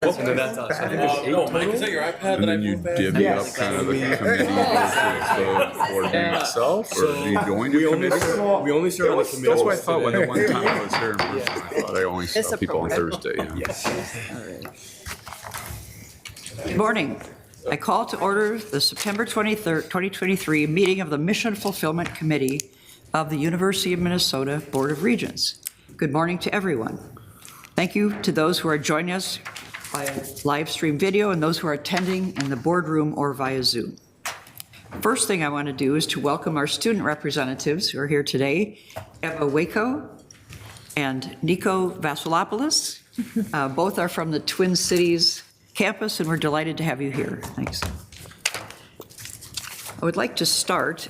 That's us. I think there's 8 No, Mike, total. is that your iPad And that I then you moved back? divvy Yes. up kind of the committee versus the board meeting itself, or do you join your committee? We only serve on the committee. That's what I thought when the one time I was here in person. I thought I only It's saw people on appropriate. Thursday. Good morning. I call to order the September 23rd, 2023 meeting of the Mission Fulfillment Committee of the University of Minnesota Board of Regents. Good morning to everyone. Thank you to those who are joining us via live stream video and those who are attending in the boardroom or via Zoom. First thing I want to do is to welcome our student representatives who are here today, Eva Waco and Nico Vasilopoulos. Both are from the Twin Cities campus, and we're delighted to have you here. Thanks. I would like to start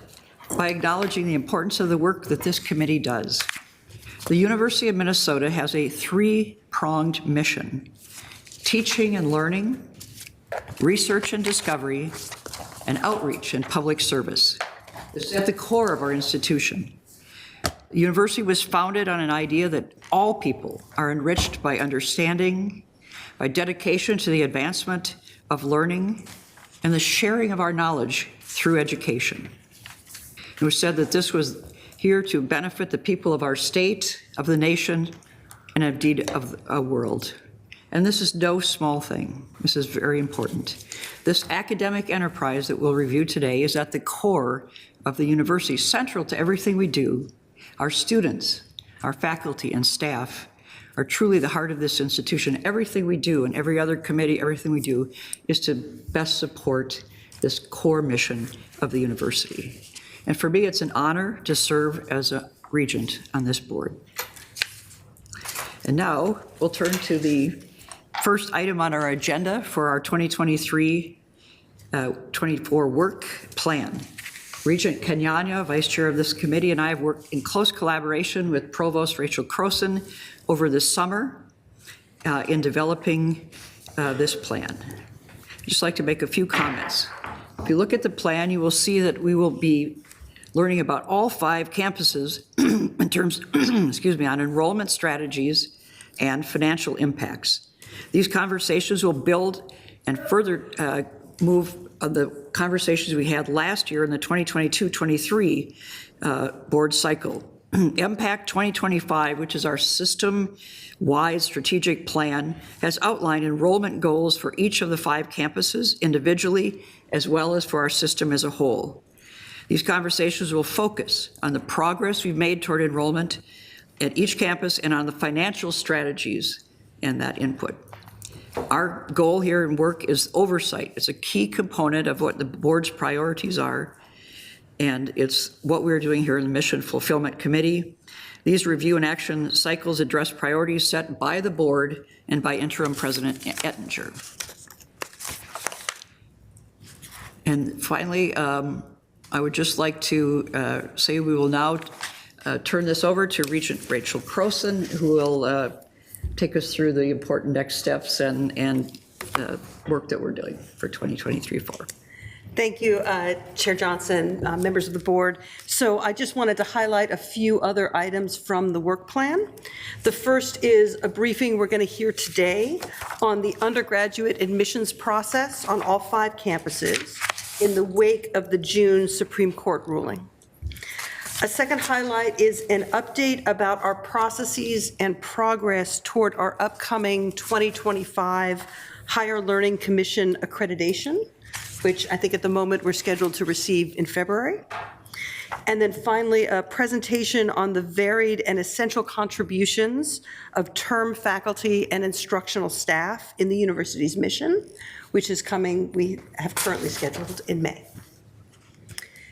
by acknowledging the importance of the work that this committee does. The University of Minnesota has a three-pronged mission: teaching and learning, research and discovery, and outreach and public service. This is at the core of our institution. The university was founded on an idea that all people are enriched by understanding, by dedication to the advancement of learning, and the sharing of our knowledge through education. It was said that this was here to benefit the people of our state, of the nation, and indeed of a world. And this is no small thing. This is very important. This academic enterprise that we'll review today is at the core of the university, central to everything we do. Our students, our faculty and staff are truly the heart of this institution. Everything we do and every other committee, everything we do is to best support this core mission of the university. And for me, it's an honor to serve as a regent on this board. And now we'll turn to the first item on our agenda for our 2023-24 work plan. Regent Kenyanya, vice chair of this committee, and I have worked in close collaboration with Provost Rachel Croson over the summer in developing this plan. I'd just like to make a few comments. If you look at the plan, you will see that we will be learning about all 5 campuses in terms, excuse me, on enrollment strategies and financial impacts. These conversations will build and further move the conversations we had last year in the 2022-23 board cycle. Impact 2025, which is our system-wide strategic plan, has outlined enrollment goals for each of the 5 campuses individually, as well as for our system as a whole. These conversations will focus on the progress we've made toward enrollment at each campus and on the financial strategies and that input. Our goal here in work is oversight. It's a key component of what the board's priorities are, and it's what we're doing here in the Mission Fulfillment Committee. These review and action cycles address priorities set by the board and by interim President Ettinger. And finally, I would just like to say we will now turn this over to Regent Rachel Croson, who will take us through the important next steps and work that we're doing for 2023-4. Thank you, Chair Johnson, members of the board. So I just wanted to highlight a few other items from the work plan. The first is a briefing we're going to hear today on the undergraduate admissions process on all 5 campuses in the wake of the June Supreme Court ruling. A second highlight is an update about our processes and progress toward our upcoming 2025 Higher Learning Commission accreditation, which I think at the moment we're scheduled to receive in February. And then finally, a presentation on the varied and essential contributions of term faculty and instructional staff in the university's mission, which is coming, we have currently scheduled in May.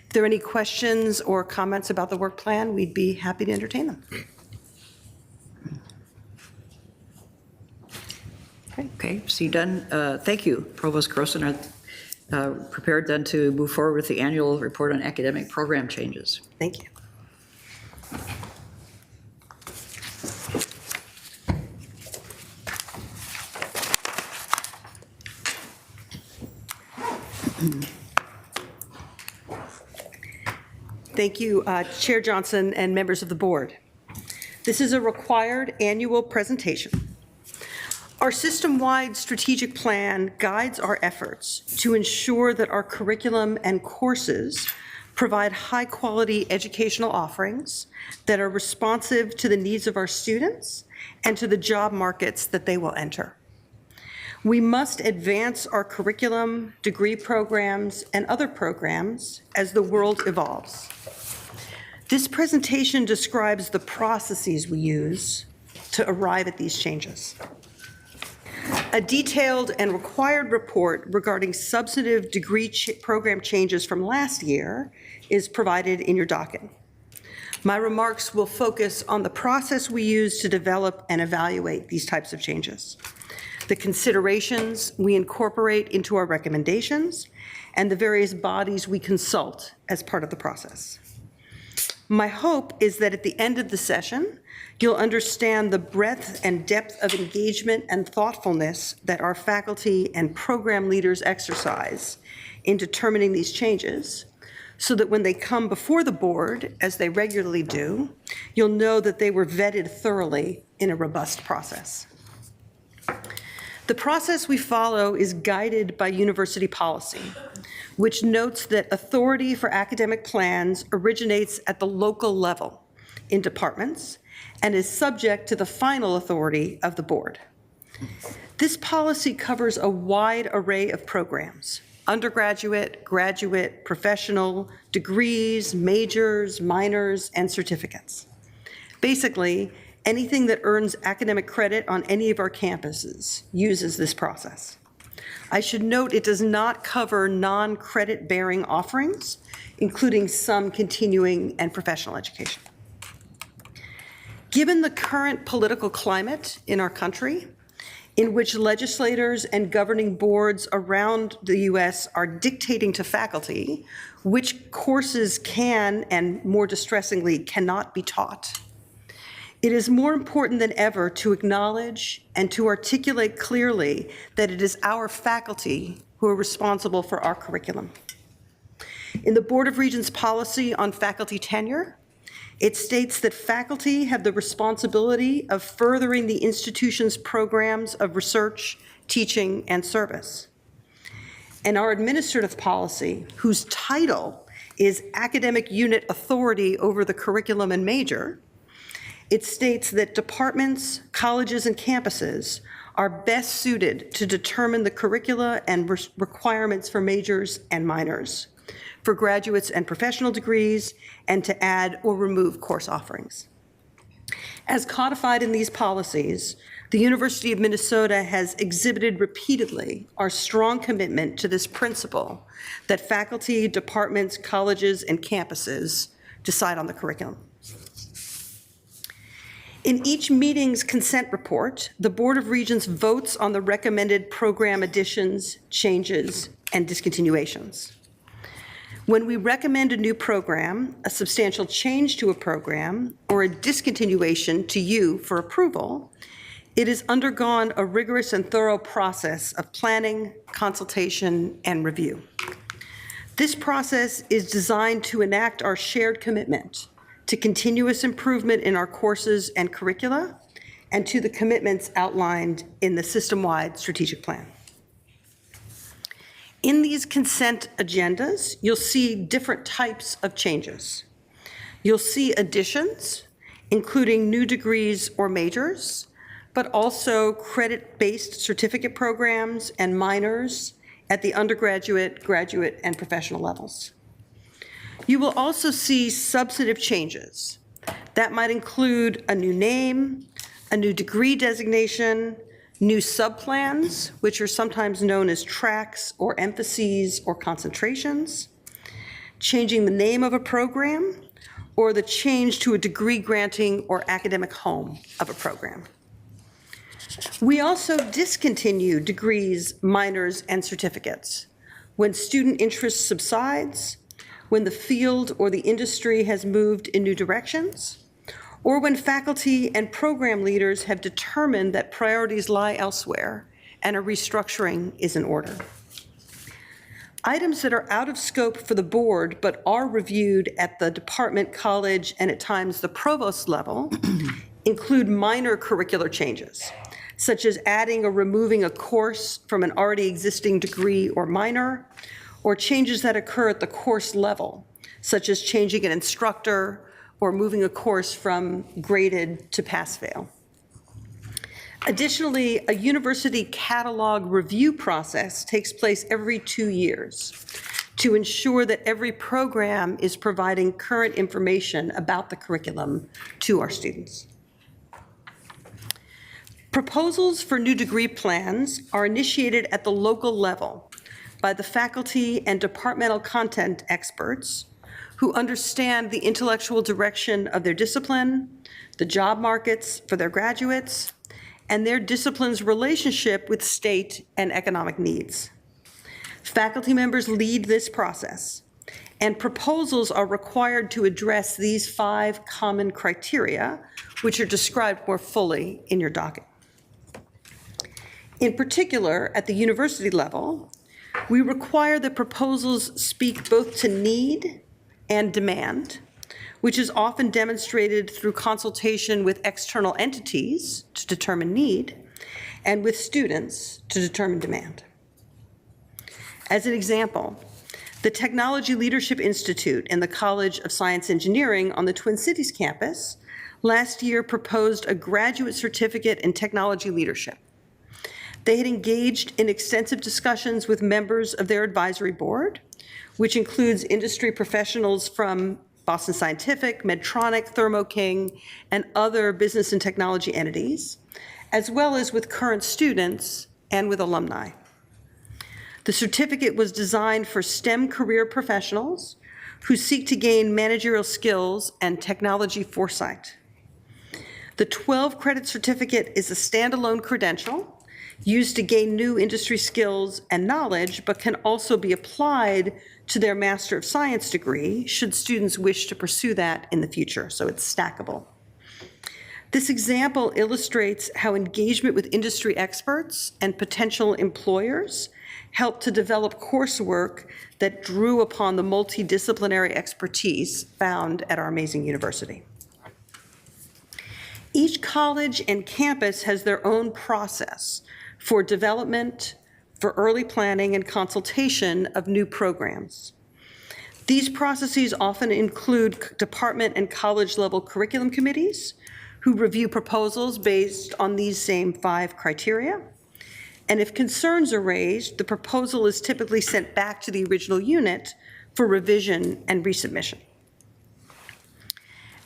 If there are any questions or comments about the work plan, we'd be happy to entertain them. Okay, see done. Thank you, Provost Croson. Prepared then to move forward with the annual report on academic program changes. Thank you. Thank you, Chair Johnson and members of the board. This is a required annual presentation. Our system-wide strategic plan guides our efforts to ensure that our curriculum and courses provide high-quality educational offerings that are responsive to the needs of our students and to the job markets that they will enter. We must advance our curriculum, degree programs, and other programs as the world evolves. This presentation describes the processes we use to arrive at these changes. A detailed and required report regarding substantive degree program changes from last year is provided in your docket. My remarks will focus on the process we use to develop and evaluate these types of changes, the considerations we incorporate into our recommendations, and the various bodies we consult as part of the process. My hope is that at the end of the session, you'll understand the breadth and depth of engagement and thoughtfulness that our faculty and program leaders exercise in determining these changes, so that when they come before the board, as they regularly do, you'll know that they were vetted thoroughly in a robust process. The process we follow is guided by university policy, which notes that authority for academic plans originates at the local level in departments and is subject to the final authority of the board. This policy covers a wide array of programs: undergraduate, graduate, professional, degrees, majors, minors, and certificates. Basically, anything that earns academic credit on any of our campuses uses this process. I should note it does not cover non-credit-bearing offerings, including some continuing and professional education. Given the current political climate in our country, in which legislators and governing boards around the U.S. are dictating to faculty which courses can and, more distressingly, cannot be taught, it is more important than ever to acknowledge and to articulate clearly that it is our faculty who are responsible for our curriculum. In the Board of Regents policy on faculty tenure, it states that faculty have the responsibility of furthering the institution's programs of research, teaching, and service. And our administrative policy, whose title is Academic Unit Authority over the Curriculum and Major, it states that departments, colleges, and campuses are best suited to determine the curricula and requirements for majors and minors, for graduates and professional degrees, and to add or remove course offerings. As codified in these policies, the University of Minnesota has exhibited repeatedly our strong commitment to this principle that faculty, departments, colleges, and campuses decide on the curriculum. In each meeting's consent report, the Board of Regents votes on the recommended program additions, changes, and discontinuations. When we recommend a new program, a substantial change to a program, or a discontinuation to you for approval, it has undergone a rigorous and thorough process of planning, consultation, and review. This process is designed to enact our shared commitment to continuous improvement in our courses and curricula, and to the commitments outlined in the system-wide strategic plan. In these consent agendas, you'll see different types of changes. You'll see additions, including new degrees or majors, but also credit-based certificate programs and minors at the undergraduate, graduate, and professional levels. You will also see substantive changes. That might include a new name, a new degree designation, new subplans, which are sometimes known as tracks or emphases or concentrations, changing the name of a program, or the change to a degree granting or academic home of a program. We also discontinue degrees, minors, and certificates when student interest subsides, when the field or the industry has moved in new directions, or when faculty and program leaders have determined that priorities lie elsewhere and a restructuring is in order. Items that are out of scope for the board but are reviewed at the department, college, and at times the provost level include minor curricular changes, such as adding or removing a course from an already existing degree or minor, or changes that occur at the course level, such as changing an instructor or moving a course from graded to pass-fail. Additionally, a university catalog review process takes place every 2 years to ensure that every program is providing current information about the curriculum to our students. Proposals for new degree plans are initiated at the local level by the faculty and departmental content experts who understand the intellectual direction of their discipline, the job markets for their graduates, and their discipline's relationship with state and economic needs. Faculty members lead this process, and proposals are required to address these 5 common criteria, which are described more fully in your docket. In particular, at the university level, we require that proposals speak both to need and demand, which is often demonstrated through consultation with external entities to determine need, and with students to determine demand. As an example, the Technology Leadership Institute and the College of Science Engineering on the Twin Cities campus last year proposed a graduate certificate in technology leadership. They had engaged in extensive discussions with members of their advisory board, which includes industry professionals from Boston Scientific, Medtronic, Thermo King, and other business and technology entities, as well as with current students and with alumni. The certificate was designed for STEM career professionals who seek to gain managerial skills and technology foresight. The 12-credit certificate is a standalone credential used to gain new industry skills and knowledge, but can also be applied to their Master of Science degree should students wish to pursue that in the future, so it's stackable. This example illustrates how engagement with industry experts and potential employers helped to develop coursework that drew upon the multidisciplinary expertise found at our amazing university. Each college and campus has their own process for development, for early planning and consultation of new programs. These processes often include department and college level curriculum committees who review proposals based on these same 5 criteria. And if concerns are raised, the proposal is typically sent back to the original unit for revision and resubmission.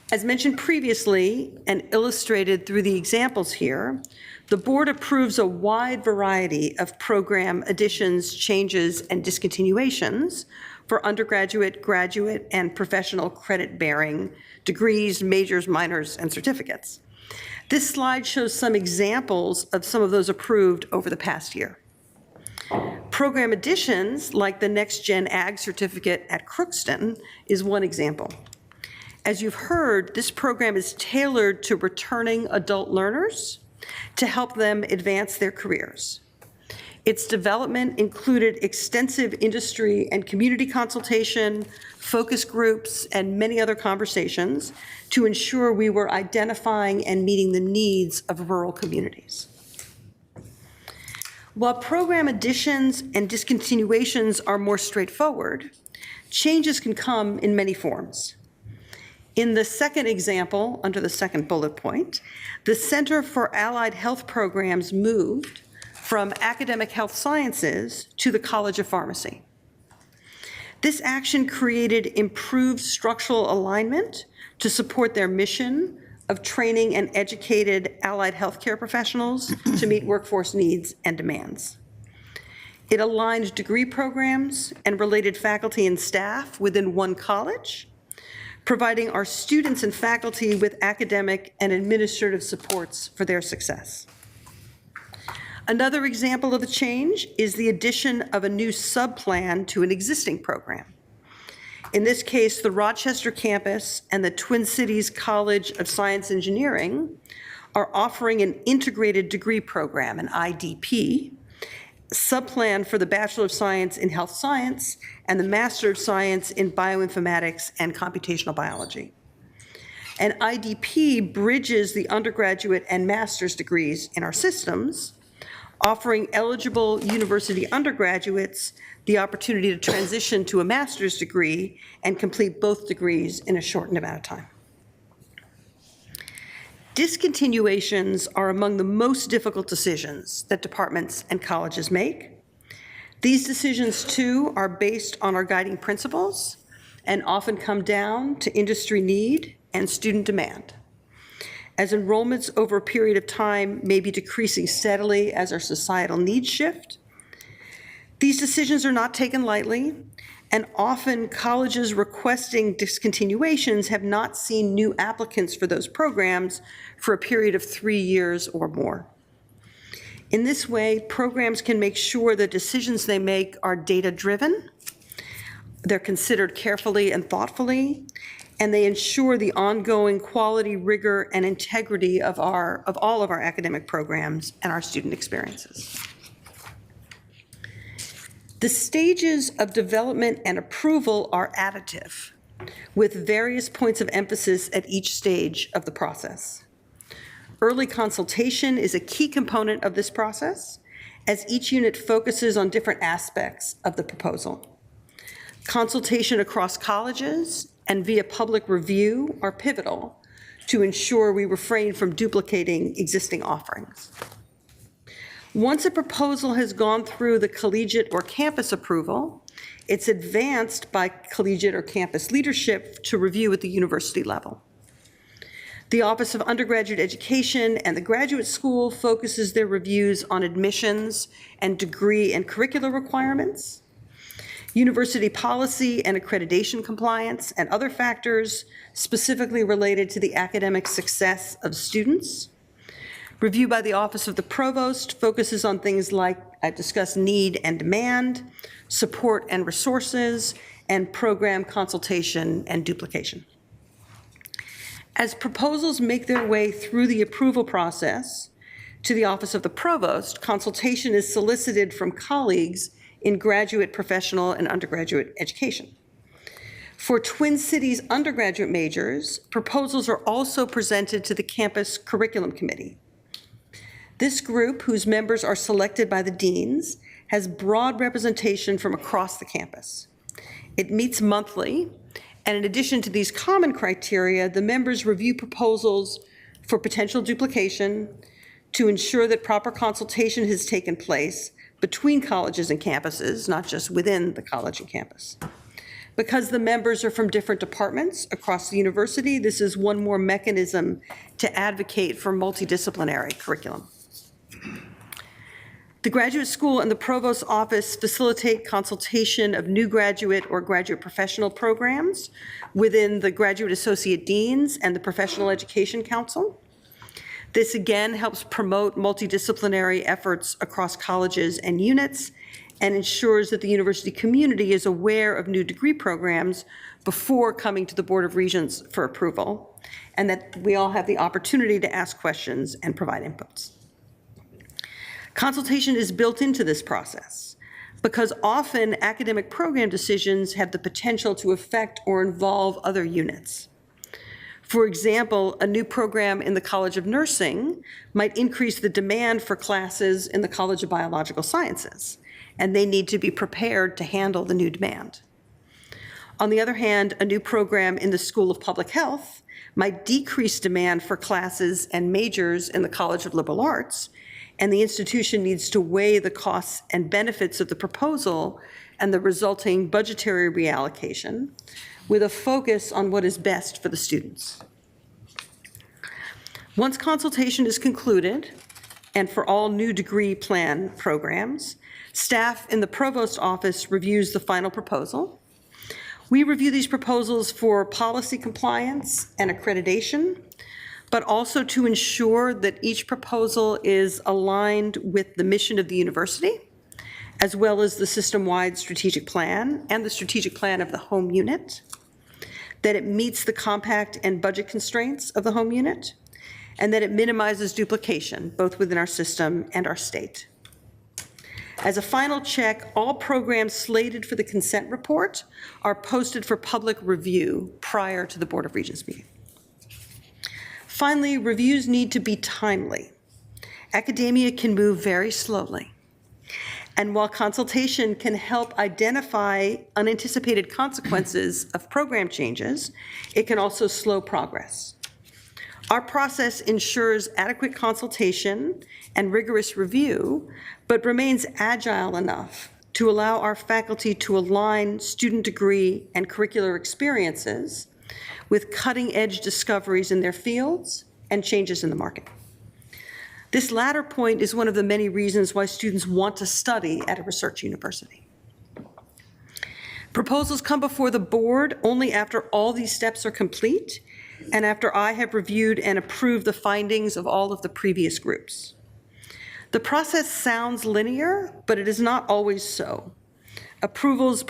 As mentioned previously and illustrated through the examples here, the board approves a wide variety of program additions, changes, and discontinuations for undergraduate, graduate, and professional credit-bearing degrees, majors, minors, and certificates. This slide shows some examples of some of those approved over the past year. Program additions, like the Next Gen Ag certificate at Crookston, is one example. As you've heard, this program is tailored to returning adult learners to help them advance their careers. Its development included extensive industry and community consultation, focus groups, and many other conversations to ensure we were identifying and meeting the needs of rural communities. While program additions and discontinuations are more straightforward, changes can come in many forms. In the second example, under the second bullet point, the Center for Allied Health Programs moved from academic health sciences to the College of Pharmacy. This action created improved structural alignment to support their mission of training and educated allied healthcare professionals to meet workforce needs and demands. It aligned degree programs and related faculty and staff within one college, providing our students and faculty with academic and administrative supports for their success. Another example of a change is the addition of a new subplan to an existing program. In this case, the Rochester campus and the Twin Cities College of Science Engineering are offering an integrated degree program, an IDP, subplan for the Bachelor of Science in Health Science and the Master of Science in Bioinformatics and Computational Biology. And IDP bridges the undergraduate and master's degrees in our systems, offering eligible university undergraduates the opportunity to transition to a master's degree and complete both degrees in a shortened amount of time. Discontinuations are among the most difficult decisions that departments and colleges make. These decisions, too, are based on our guiding principles and often come down to industry need and student demand. As enrollments over a period of time may be decreasing steadily as our societal needs shift, these decisions are not taken lightly, and often colleges requesting discontinuations have not seen new applicants for those programs for a period of 3 years or more. In this way, programs can make sure the decisions they make are data-driven, they're considered carefully and thoughtfully, and they ensure the ongoing quality, rigor, and integrity of all of our academic programs and our student experiences. The stages of development and approval are additive, with various points of emphasis at each stage of the process. Early consultation is a key component of this process, as each unit focuses on different aspects of the proposal. Consultation across colleges and via public review are pivotal to ensure we refrain from duplicating existing offerings. Once a proposal has gone through the collegiate or campus approval, it's advanced by collegiate or campus leadership to review at the university level. The Office of Undergraduate Education and the Graduate School focuses their reviews on admissions and degree and curricular requirements, university policy and accreditation compliance, and other factors specifically related to the academic success of students. Review by the Office of the Provost focuses on things like, I've discussed, need and demand, support and resources, and program consultation and duplication. As proposals make their way through the approval process to the Office of the Provost, consultation is solicited from colleagues in graduate, professional, and undergraduate education. For Twin Cities undergraduate majors, proposals are also presented to the Campus Curriculum Committee. This group, whose members are selected by the deans, has broad representation from across the campus. It meets monthly, and in addition to these common criteria, the members review proposals for potential duplication to ensure that proper consultation has taken place between colleges and campuses, not just within the college and campus. Because the members are from different departments across the university, this is one more mechanism to advocate for multidisciplinary curriculum. The Graduate School and the Provost's Office facilitate consultation of new graduate or graduate professional programs within the Graduate Associate Deans and the Professional Education Council. This again helps promote multidisciplinary efforts across colleges and units and ensures that the university community is aware of new degree programs before coming to the Board of Regents for approval, and that we all have the opportunity to ask questions and provide inputs. Consultation is built into this process because often academic program decisions have the potential to affect or involve other units. For example, a new program in the College of Nursing might increase the demand for classes in the College of Biological Sciences, and they need to be prepared to handle the new demand. On the other hand, a new program in the School of Public Health might decrease demand for classes and majors in the College of Liberal Arts, and the institution needs to weigh the costs and benefits of the proposal and the resulting budgetary reallocation with a focus on what is best for the students. Once consultation is concluded, and for all new degree plan programs, staff in the Provost Office reviews the final proposal. We review these proposals for policy compliance and accreditation, but also to ensure that each proposal is aligned with the mission of the university, as well as the system-wide strategic plan and the strategic plan of the home unit, that it meets the compact and budget constraints of the home unit, and that it minimizes duplication, both within our system and our state. As a final check, all programs slated for the consent report are posted for public review prior to the Board of Regents meeting. Finally, reviews need to be timely. Academia can move very slowly. And while consultation can help identify unanticipated consequences of program changes, it can also slow progress. Our process ensures adequate consultation and rigorous review, but remains agile enough to allow our faculty to align student degree and curricular experiences with cutting-edge discoveries in their fields and changes in the market. This latter point is one of the many reasons why students want to study at a research university. Proposals come before the board only after all these steps are complete and after I have reviewed and approved the findings of all of the previous groups. The process sounds linear, but it is not always so. Proposals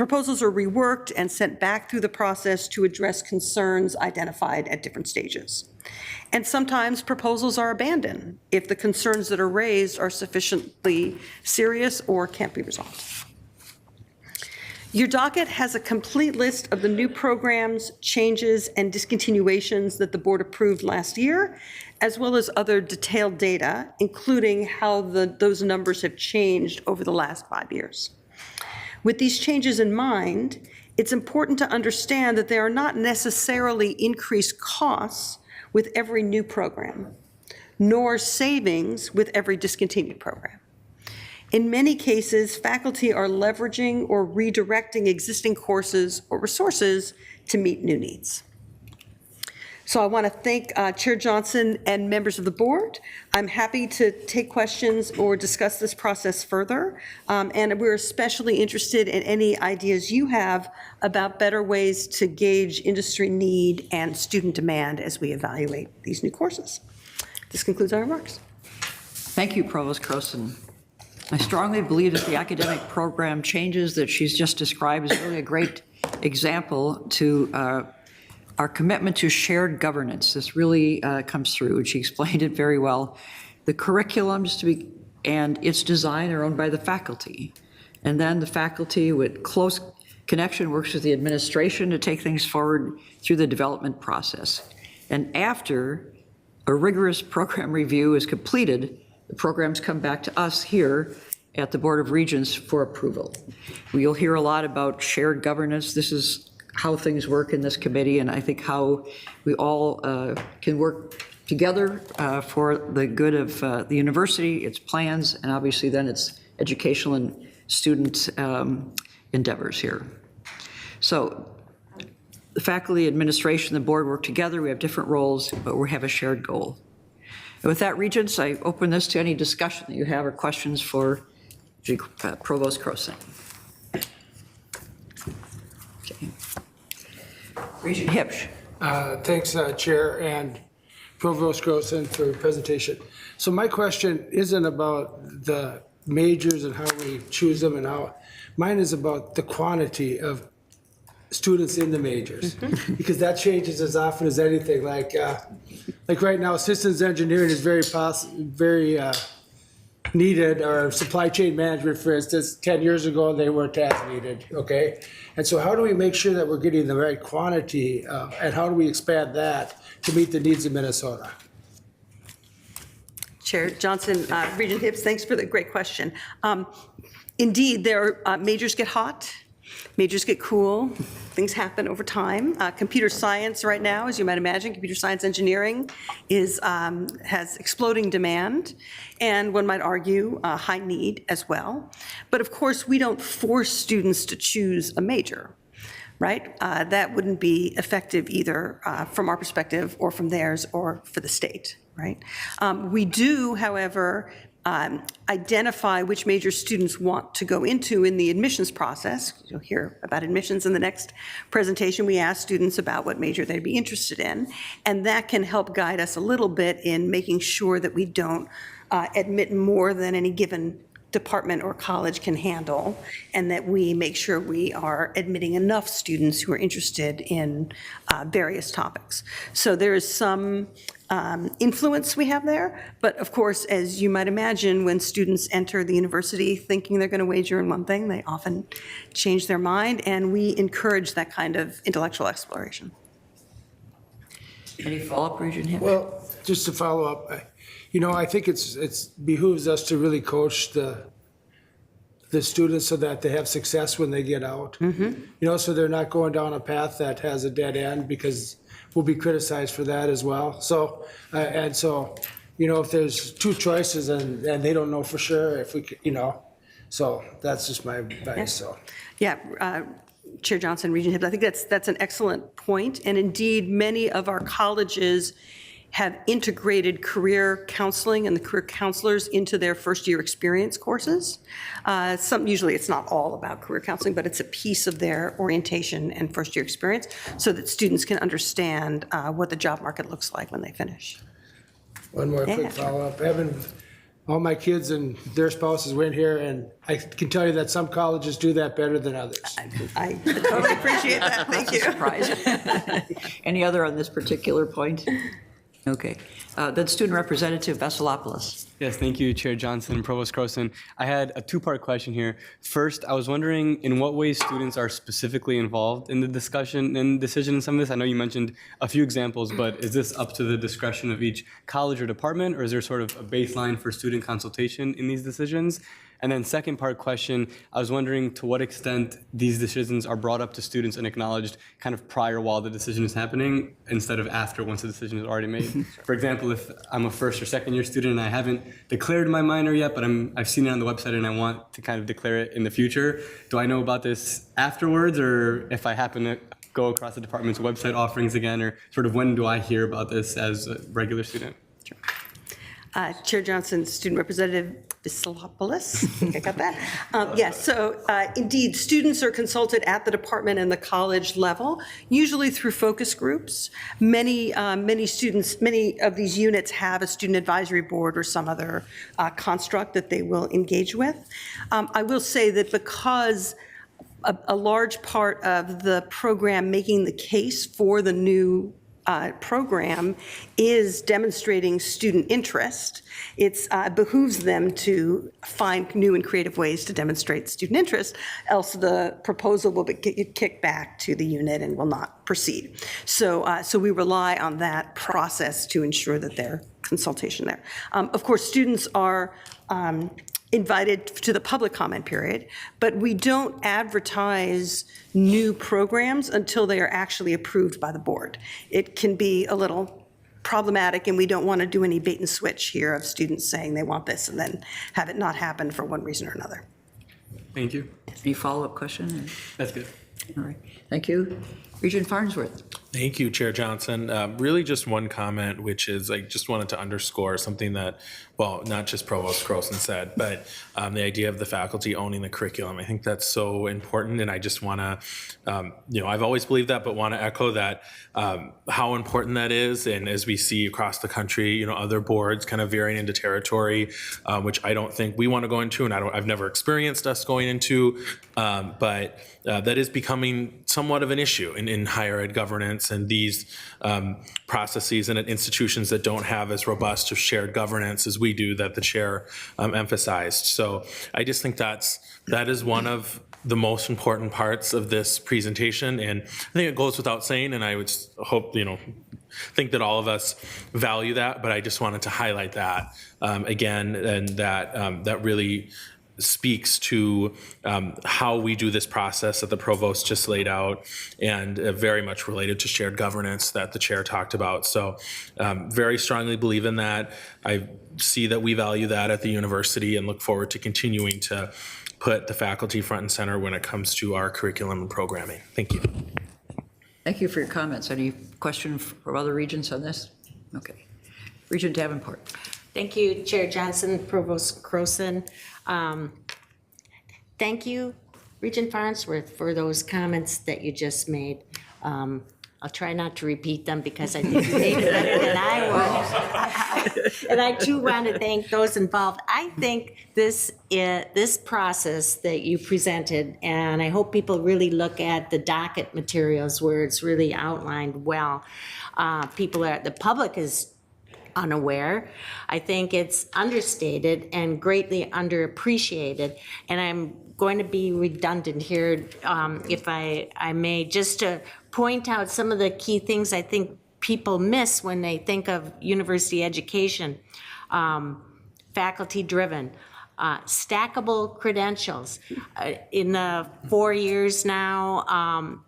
are reworked and sent back through the process to address concerns identified at different stages. And sometimes proposals are abandoned if the concerns that are raised are sufficiently serious or can't be resolved. Your docket has a complete list of the new programs, changes, and discontinuations that the board approved last year, as well as other detailed data, including how those numbers have changed over the last 5 years. With these changes in mind, it's important to understand that there are not necessarily increased costs with every new program, nor savings with every discontinued program. In many cases, faculty are leveraging or redirecting existing courses or resources to meet new needs. So I want to thank Chair Johnson and members of the board. I'm happy to take questions or discuss this process further. And we're especially interested in any ideas you have about better ways to gauge industry need and student demand as we evaluate these new courses. This concludes our remarks. Thank you, Provost Croson. I strongly believe that the academic program changes that she's just described is really a great example to our commitment to shared governance. This really comes through, and she explained it very well. The curriculums and its design are owned by the faculty. And then the faculty with close connection works with the administration to take things forward through the development process. And after a rigorous program review is completed, the programs come back to us here at the Board of Regents for approval. You'll hear a lot about shared governance. This is how things work in this committee, and I think how we all can work together for the good of the university, its plans, and obviously then its educational and student endeavors here. So the faculty, administration, the board work together. We have different roles, but we have a shared goal. And with that, Regents, I open this to any discussion that you have or questions for Provost Croson. Okay. Regent Hipsch. Thanks, Chair and Provost Croson, for the presentation. So my question isn't about the majors and how we choose them and how. Mine is about the quantity of students in the majors, because that changes as often as anything. Like right now, systems engineering is very needed, or supply chain management, for instance. 10 years ago, they weren't as needed, okay? And so how do we make sure that we're getting the right quantity, and how do we expand that to meet the needs of Minnesota? Chair Johnson, Regent Hibbs, thanks for the great question. Indeed, majors get hot, majors get cool, things happen over time. Computer science right now, as you might imagine, computer science engineering has exploding demand, and one might argue high need as well. But of course, we don't force students to choose a major, right? That wouldn't be effective either from our perspective or from theirs or for the state, right? We do, however, identify which major students want to go into in the admissions process. You'll hear about admissions in the next presentation. We ask students about what major they'd be interested in, and that can help guide us a little bit in making sure that we don't admit more than any given department or college can handle, and that we make sure we are admitting enough students who are interested in various topics. So there is some influence we have there, but of course, as you might imagine, when students enter the university thinking they're going to major in one thing, they often change their mind, and we encourage that kind of intellectual exploration. Any follow-up, Regent Hibbs? Well, just to follow up, I think it's behooves us to really coach the students so that they have success when they get out. So they're not going down a path that has a dead end, because we'll be criticized for that as well. So, if there's two choices and they don't know for sure if we could, so that's just my advice, so. Yeah, Chair Johnson, Regent Hibbs, I think that's an excellent point. And indeed, many of our colleges have integrated career counseling and the career counselors into their first-year experience courses. Usually it's not all about career counseling, but it's a piece of their orientation and first-year experience so that students can understand what the job market looks like when they finish. One more quick follow-up. All my kids and their spouses went here, and I can tell you that some colleges do that better than others. I totally appreciate that. Thank you. Surprise. Any other on this particular point? Okay. Then Student Representative Veselopoulos. Yes, thank you, Chair Johnson and Provost Croson. I had a two-part question here. First, I was wondering in what ways students are specifically involved in the discussion and decision in some of this. I know you mentioned a few examples, but is this up to the discretion of each college or department, or is there sort of a baseline for student consultation in these decisions? And then second part question, I was wondering to what extent these decisions are brought up to students and acknowledged kind of prior while the decision is happening instead of after once the decision is already made. For example, if I'm a first or second year student and I haven't declared my minor yet, but I've seen it on the website and I want to kind of declare it in the future, do I know about this afterwards, or if I happen to go across the department's website offerings again, or sort of when do I hear about this as a regular student? Sure. Chair Johnson, Student Representative Veselopoulos, I think I got that. Yes, so indeed, students are consulted at the department and the college level, usually through focus groups. Many of these units have a student advisory board or some other construct that they will engage with. I will say that because a large part of the program making the case for the new program is demonstrating student interest. It behooves them to find new and creative ways to demonstrate student interest, else the proposal will be kicked back to the unit and will not proceed. So we rely on that process to ensure that there's consultation there. Of course, students are invited to the public comment period, but we don't advertise new programs until they are actually approved by the board. It can be a little problematic, and we don't want to do any bait and switch here of students saying they want this and then have it not happen for one reason or another. Thank you. Any follow-up question? That's good. All right. Thank you. Regent Farnsworth. Thank you, Chair Johnson. Really just one comment, which is I just wanted to underscore something that, well, not just Provost Croson said, but the idea of the faculty owning the curriculum. I think that's so important, and I just want to, I've always believed that, but want to echo that, how important that is. And as we see across the country, other boards kind of veering into territory, which I don't think we want to go into, and I've never experienced us going into, but that is becoming somewhat of an issue in higher ed governance and these processes and at institutions that don't have as robust or shared governance as we do that the chair emphasized. So I just think that is one of the most important parts of this presentation, and I think it goes without saying, and I would hope, think that all of us value that, but I just wanted to highlight that again, and that really speaks to how we do this process that the provost just laid out, and very much related to shared governance that the chair talked about. So very strongly believe in that. I see that we value that at the university and look forward to continuing to put the faculty front and center when it comes to our curriculum and programming. Thank you. Thank you for your comments. Any questions from other regents on this? Okay. Regent Davenport. Thank you, Chair Johnson, Provost Croson. Thank you, Regent Farnsworth, for those comments that you just made. I'll try not to repeat them because I think you made it better than I would. And I too want to thank those involved. I think this process that you presented, and I hope people really look at the docket materials where it's really outlined well. The public is unaware. I think it's understated and greatly underappreciated. And I'm going to be redundant here, if I may, just to point out some of the key things I think people miss when they think of university education. Faculty-driven, stackable credentials. In the 4 years now,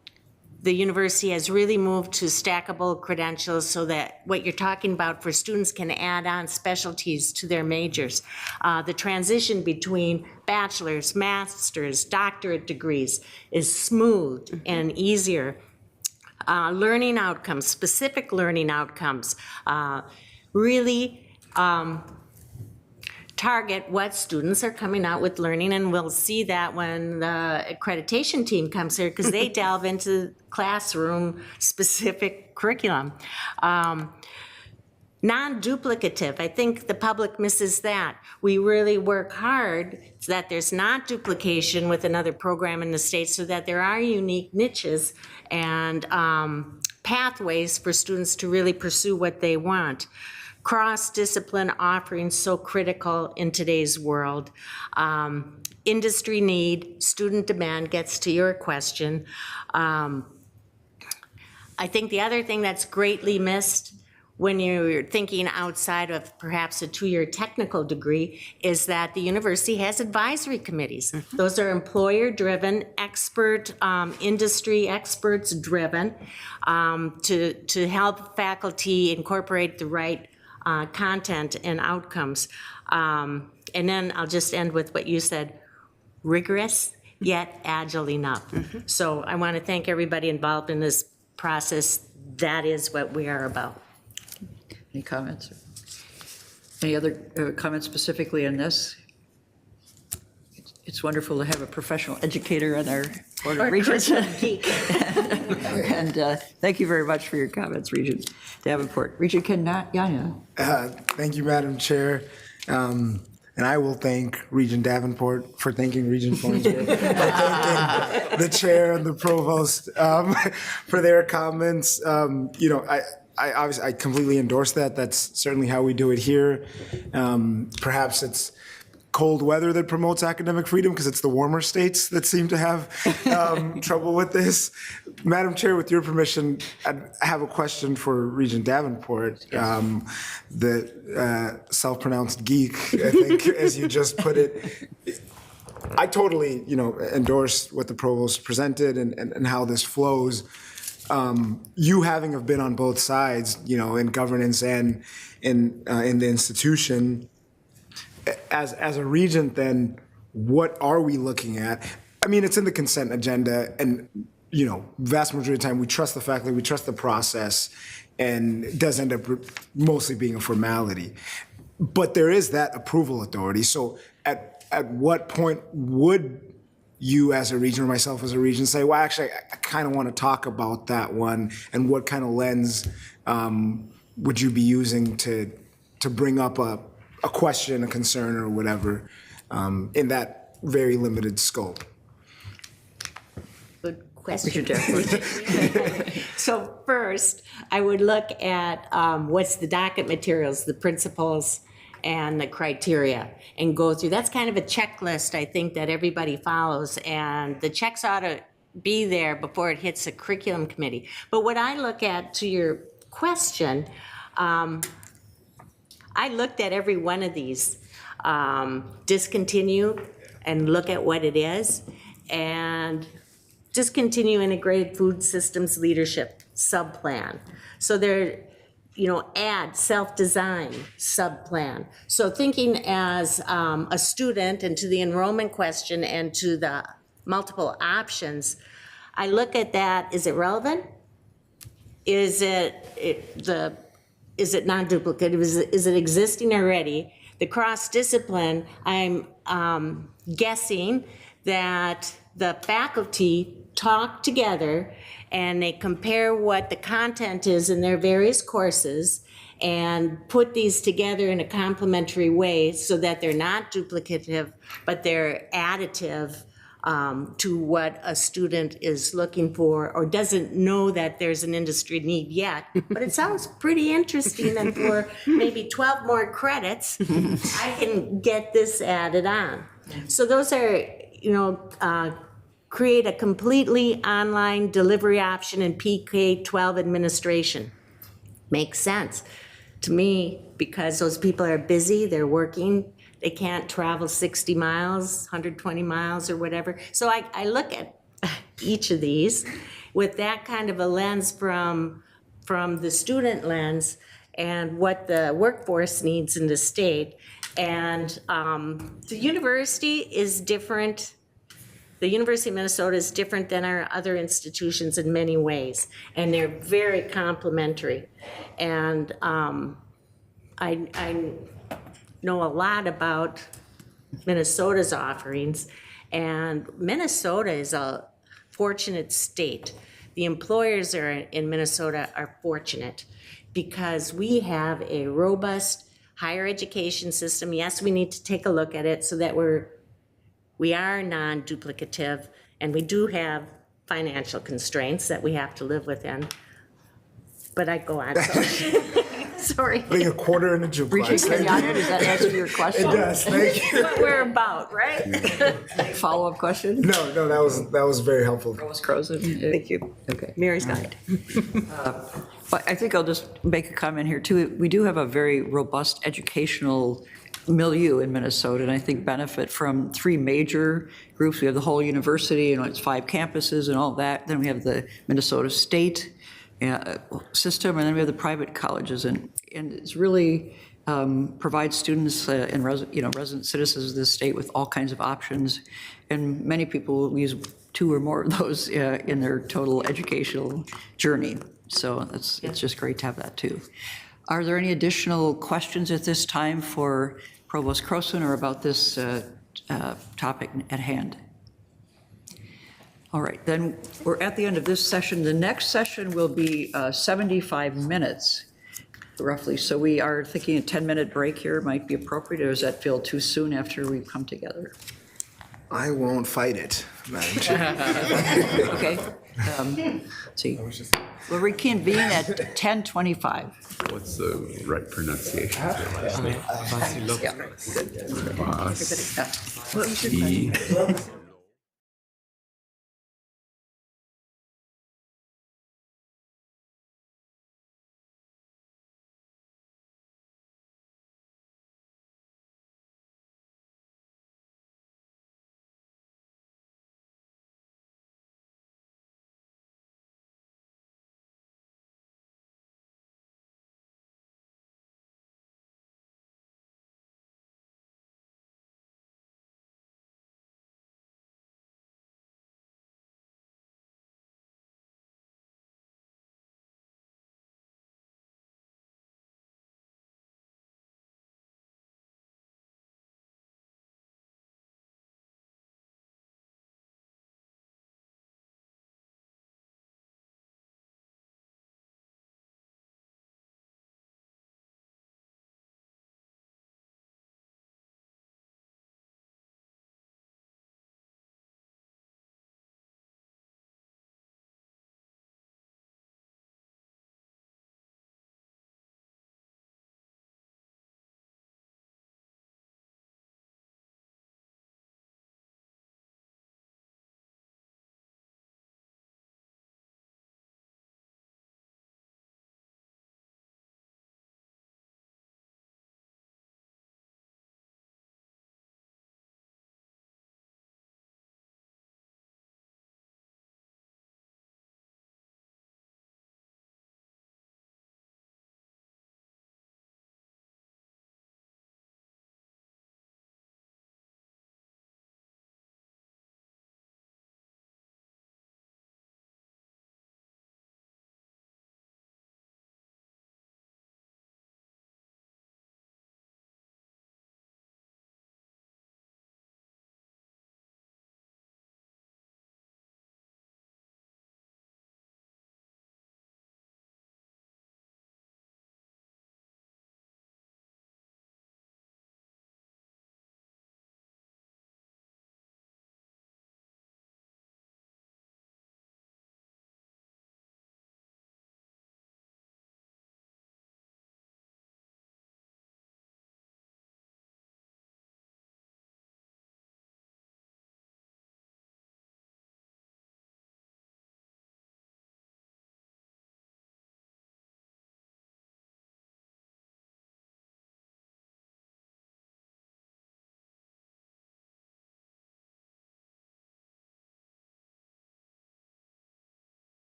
the university has really moved to stackable credentials so that what you're talking about for students can add on specialties to their majors. The transition between bachelor's, master's, doctorate degrees is smooth and easier. Learning outcomes, specific learning outcomes, really target what students are coming out with learning, and we'll see that when the accreditation team comes here because they delve into classroom specific curriculum. Non-duplicative, I think the public misses that. We really work hard so that there's not duplication with another program in the state so that there are unique niches and pathways for students to really pursue what they want. Cross-discipline offerings so critical in today's world. Industry need, student demand gets to your question. I think the other thing that's greatly missed when you're thinking outside of perhaps a 2-year technical degree is that the university has advisory committees. Those are employer-driven, expert, industry experts-driven to help faculty incorporate the right content and outcomes. And then I'll just end with what you said, rigorous yet agile enough. So I want to thank everybody involved in this process. That is what we are about. Any comments? Any other comments specifically on this? It's wonderful to have a professional educator on our Board of Regents. And thank you very much for your comments, Regent Davenport. Regent Kenyanya. Thank you, Madam Chair. And I will thank Regent Davenport for thanking Regent Farnsworth, for thanking the chair and the provost for their comments. I obviously completely endorse that. That's certainly how we do it here. Perhaps it's cold weather that promotes academic freedom because it's the warmer states that seem to have trouble with this. Madam Chair, with your permission, I have a question for Regent Davenport. The self-pronounced geek, I think, as you just put it. I totally, endorse what the provost presented and how this flows. You having have been on both sides, in governance and in the institution, as a regent, then what are we looking at? I mean, it's in the consent agenda, and vast majority of the time we trust the faculty, we trust the process, and it does end up mostly being a formality. But there is that approval authority. So at what point would you as a regent or myself as a regent say, well, actually, I kind of want to talk about that one, and what kind of lens would you be using to bring up a question, a concern, or whatever in that very limited scope? Good question. Regent So first, I would look at what's the docket materials, the principles, and the criteria, and go through. That's kind of a checklist, I think, that everybody follows, and the checks ought to be there before it hits a curriculum committee. But what I look at, to your question, I looked at every one of these, discontinue and look at what it is, and discontinue integrated food systems leadership subplan. So there, add self-design subplan. So thinking as a student, and to the enrollment question and to the multiple options, I look at that, is it relevant? Is it non-duplicative? Is it existing already? The cross-discipline, I'm guessing that the faculty talk together and they compare what the content is in their various courses and put these together in a complementary way so that they're not duplicative, but they're additive to what a student is looking for or doesn't know that there's an industry need yet. But it sounds pretty interesting, and for maybe 12 more credits, I can get this added on. So those are, create a completely online delivery option in PK-12 administration. makes sense to me because those people are busy, they're working, they can't travel 60 miles, 120 miles or whatever. So I look at each of these with that kind of a lens from the student lens and what the workforce needs in the state. And the university is different. The University of Minnesota is different than our other institutions in many ways, and they're very complementary. And I know a lot about Minnesota's offerings, and Minnesota is a fortunate state. The employers in Minnesota are fortunate because we have a robust higher education system. Yes, we need to take a look at it so that we are non-duplicative, and we do have financial constraints that we have to live within. But I go on, sorry. Putting a quarter in a juke Regent box. Kenyatta, does that answer your question? It does, thank you. What we're about, right? Follow-up question? No, that was very helpful. Provost Croson? Thank you. Okay. Mary's guide. But I think I'll just make a comment here too. We do have a very robust educational milieu in Minnesota, and I think benefit from three major groups. We have the whole university, and it's 5 campuses and all that. Then we have the Minnesota State system, and then we have the private colleges, and it's really provides students and resident citizens of the state with all kinds of options, and many people use 2 or more of those in their total educational journey. So it's just great to have that too. Are there any additional questions at this time for Provost Croson or about this topic at hand? All right, then we're at the end of this session. The next session will be 75 minutes, roughly. So we are thinking a 10-minute break here might be appropriate, or does that feel too soon after we've come together? I won't fight it, Madam Chair. Okay. Let's see. We'll reconvene at 10:25. What's the right pronunciation of your last name? Vas- E.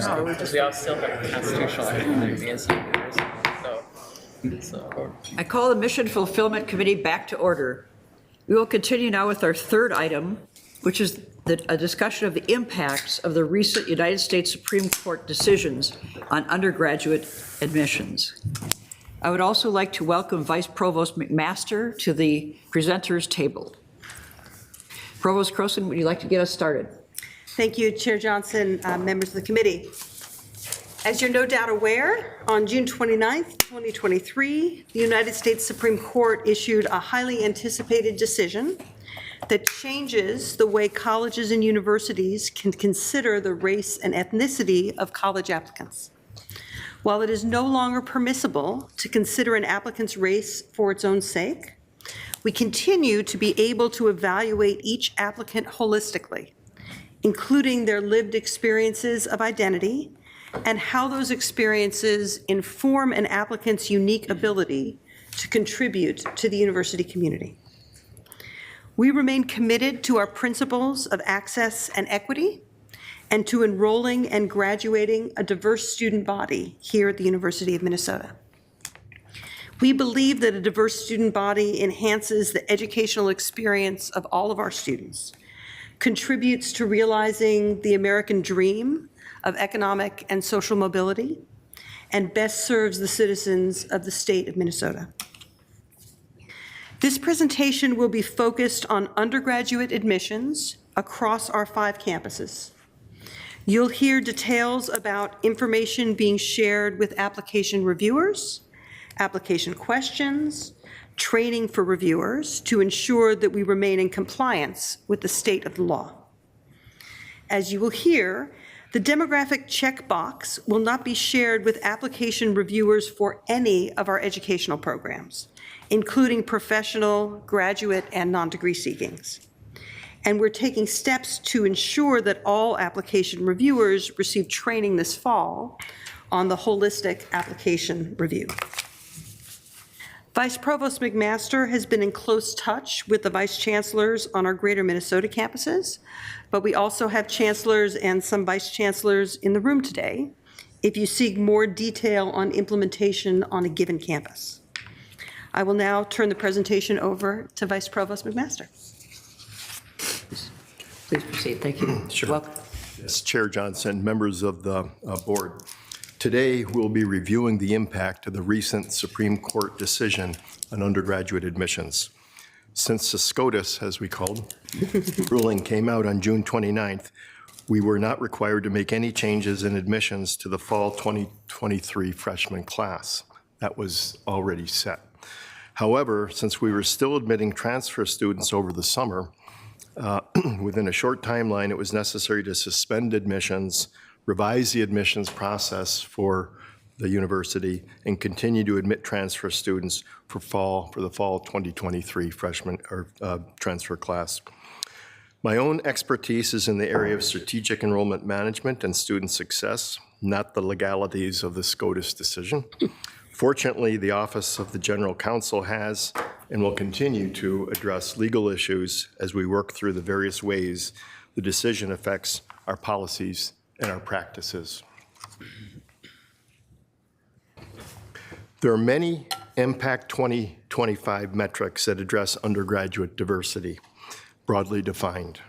Because we all still have constitutional autonomy as universities, so. I call the Mission Fulfillment Committee back to order. We will continue now with our third item, which is a discussion of the impacts of the recent United States Supreme Court decisions on undergraduate admissions. I would also like to welcome Vice Provost McMaster to the presenters table. Provost Croson, would you like to get us started? Thank you, Chair Johnson, members of the committee. As you're no doubt aware, on June 29th, 2023, the United States Supreme Court issued a highly anticipated decision that changes the way colleges and universities can consider the race and ethnicity of college applicants. While it is no longer permissible to consider an applicant's race for its own sake, we continue to be able to evaluate each applicant holistically, including their lived experiences of identity and how those experiences inform an applicant's unique ability to contribute to the university community. We remain committed to our principles of access and equity and to enrolling and graduating a diverse student body here at the University of Minnesota. We believe that a diverse student body enhances the educational experience of all of our students, contributes to realizing the American dream of economic and social mobility, and best serves the citizens of the state of Minnesota. This presentation will be focused on undergraduate admissions across our 5 campuses. You'll hear details about information being shared with application reviewers, application questions, training for reviewers to ensure that we remain in compliance with the state of the law. As you will hear, the demographic checkbox will not be shared with application reviewers for any of our educational programs, including professional, graduate, and non-degree seekings. And we're taking steps to ensure that all application reviewers receive training this fall on the holistic application review. Vice Provost McMaster has been in close touch with the vice chancellors on our greater Minnesota campuses, but we also have chancellors and some vice chancellors in the room today if you seek more detail on implementation on a given campus. I will now turn the presentation over to Vice Provost McMaster. Please proceed. Thank you. Sure. Welcome. Yes, Chair Johnson, members of the board. Today, we'll be reviewing the impact of the recent Supreme Court decision on undergraduate admissions. Since the SCOTUS, as we called, ruling came out on June 29th, we were not required to make any changes in admissions to the fall 2023 freshman class. That was already set. However, since we were still admitting transfer students over the summer, within a short timeline, it was necessary to suspend admissions, revise the admissions process for the university, and continue to admit transfer students for the fall 2023 freshman or transfer class. My own expertise is in the area of strategic enrollment management and student success, not the legalities of the SCOTUS decision. Fortunately, the Office of the General Counsel has and will continue to address legal issues as we work through the various ways the decision affects our policies and our practices. There are many Impact 2025 metrics that address undergraduate diversity, broadly defined.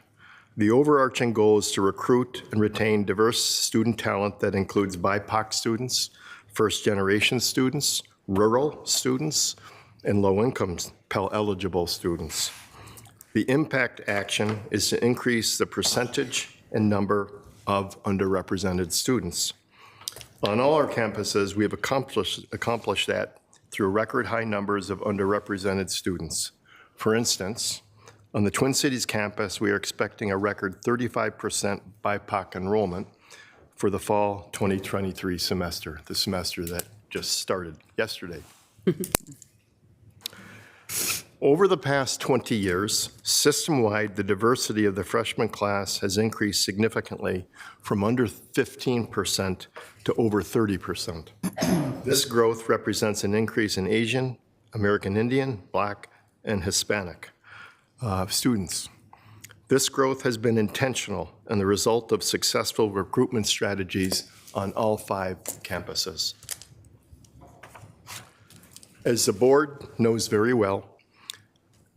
The overarching goal is to recruit and retain diverse student talent that includes BIPOC students, first-generation students, rural students, and low-income Pell-eligible students. The impact action is to increase the percentage and number of underrepresented students. On all our campuses, we have accomplished that through record high numbers of underrepresented students. For instance, on the Twin Cities campus, we are expecting a record 35% BIPOC enrollment for the fall 2023 semester, the semester that just started yesterday. Over the past 20 years, system-wide, the diversity of the freshman class has increased significantly from under 15% to over 30%. This growth represents an increase in Asian, American Indian, Black, and Hispanic students. This growth has been intentional and the result of successful recruitment strategies on all 5 campuses. As the board knows very well,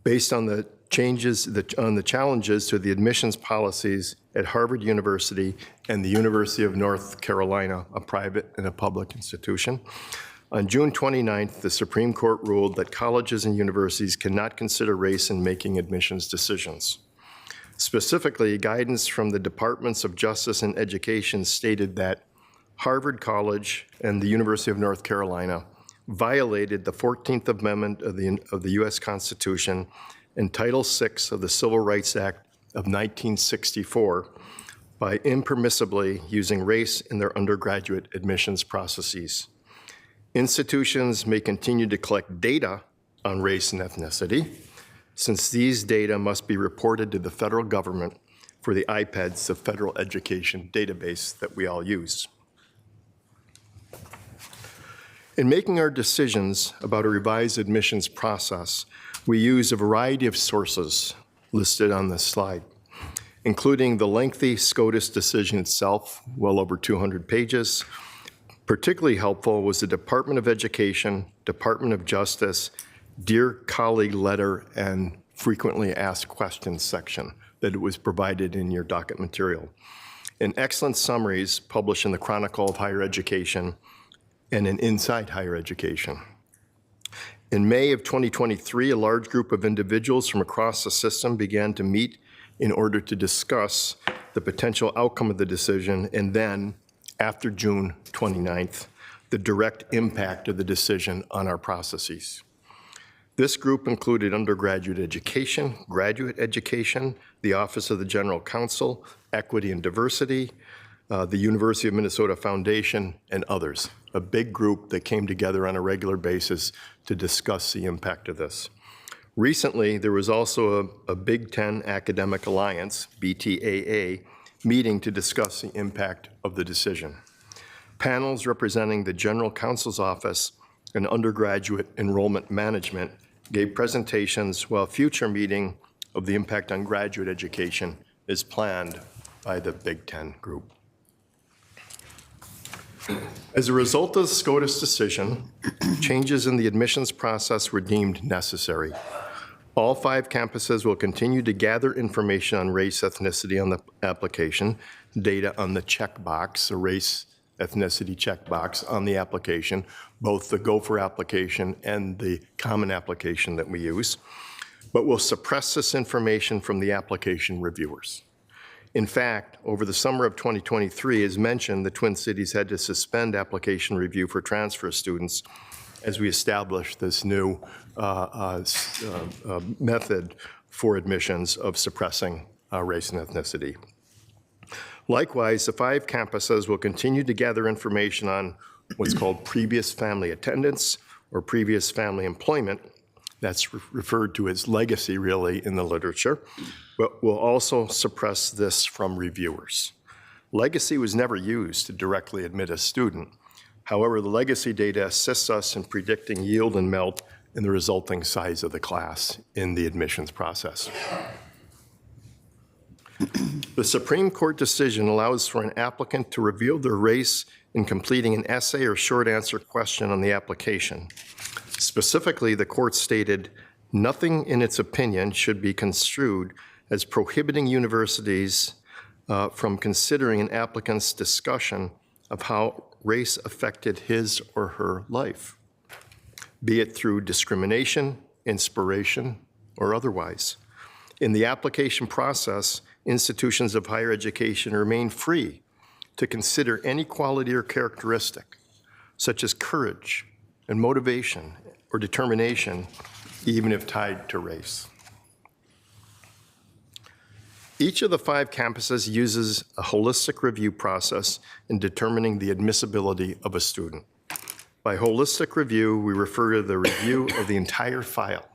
based on the challenges to the admissions policies at Harvard University and the University of North Carolina, a private and a public institution, on June 29th, the Supreme Court ruled that colleges and universities cannot consider race in making admissions decisions. Specifically, guidance from the Departments of Justice and Education stated that Harvard College and the University of North Carolina violated the 14th Amendment of the U.S. Constitution and Title VI of the Civil Rights Act of 1964 by impermissibly using race in their undergraduate admissions processes. Institutions may continue to collect data on race and ethnicity, since these data must be reported to the federal government for the IPEDS, the federal education database that we all use. In making our decisions about a revised admissions process, we use a variety of sources listed on this slide, including the lengthy SCOTUS decision itself, well over 200 pages. Particularly helpful was the Department of Education, Department of Justice, Dear Colleague letter, and frequently asked questions section that was provided in your docket material. And excellent summaries published in the Chronicle of Higher Education and in Inside Higher Education. In May of 2023, a large group of individuals from across the system began to meet in order to discuss the potential outcome of the decision, and then, after June 29th, the direct impact of the decision on our processes. This group included undergraduate education, graduate education, the Office of the General Counsel, Equity and Diversity, the University of Minnesota Foundation, and others. A big group that came together on a regular basis to discuss the impact of this. Recently, there was also a Big Ten Academic Alliance, BTAA, meeting to discuss the impact of the decision. Panels representing the General Counsel's Office and undergraduate enrollment management gave presentations, while a future meeting of the impact on graduate education is planned by the Big Ten group. As a result of the SCOTUS decision, changes in the admissions process were deemed necessary. All 5 campuses will continue to gather information on race, ethnicity on the application, data on the checkbox, the race, ethnicity checkbox on the application, both the Gopher application and the common application that we use, but will suppress this information from the application reviewers. In fact, over the summer of 2023, as mentioned, the Twin Cities had to suspend application review for transfer students as we established this new method for admissions of suppressing race and ethnicity. Likewise, the 5 campuses will continue to gather information on what's called previous family attendance or previous family employment. That's referred to as legacy, really, in the literature, but will also suppress this from reviewers. Legacy was never used to directly admit a student. However, the legacy data assists us in predicting yield and melt in the resulting size of the class in the admissions process. The Supreme Court decision allows for an applicant to reveal their race in completing an essay or short answer question on the application. Specifically, the court stated, nothing in its opinion should be construed as prohibiting universities from considering an applicant's discussion of how race affected his or her life, be it through discrimination, inspiration, or otherwise. In the application process, institutions of higher education remain free to consider any quality or characteristic, such as courage and motivation or determination, even if tied to race. Each of the 5 campuses uses a holistic review process in determining the admissibility of a student. By holistic review, we refer to the review of the entire file,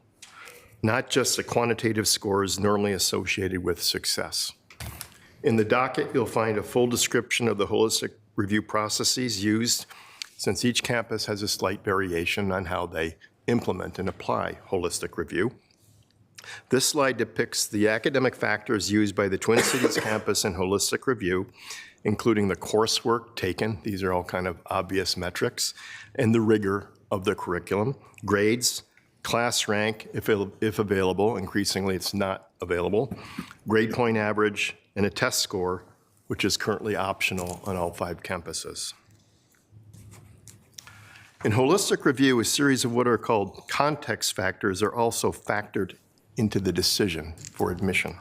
not just the quantitative scores normally associated with success. In the docket, you'll find a full description of the holistic review processes used, since each campus has a slight variation on how they implement and apply holistic review. This slide depicts the academic factors used by the Twin Cities campus in holistic review, including the coursework taken, these are all kind of obvious metrics, and the rigor of the curriculum, grades, class rank, if available, increasingly it's not available, grade point average, and a test score, which is currently optional on all 5 campuses. In holistic review, a series of what are called context factors are also factored into the decision for admission.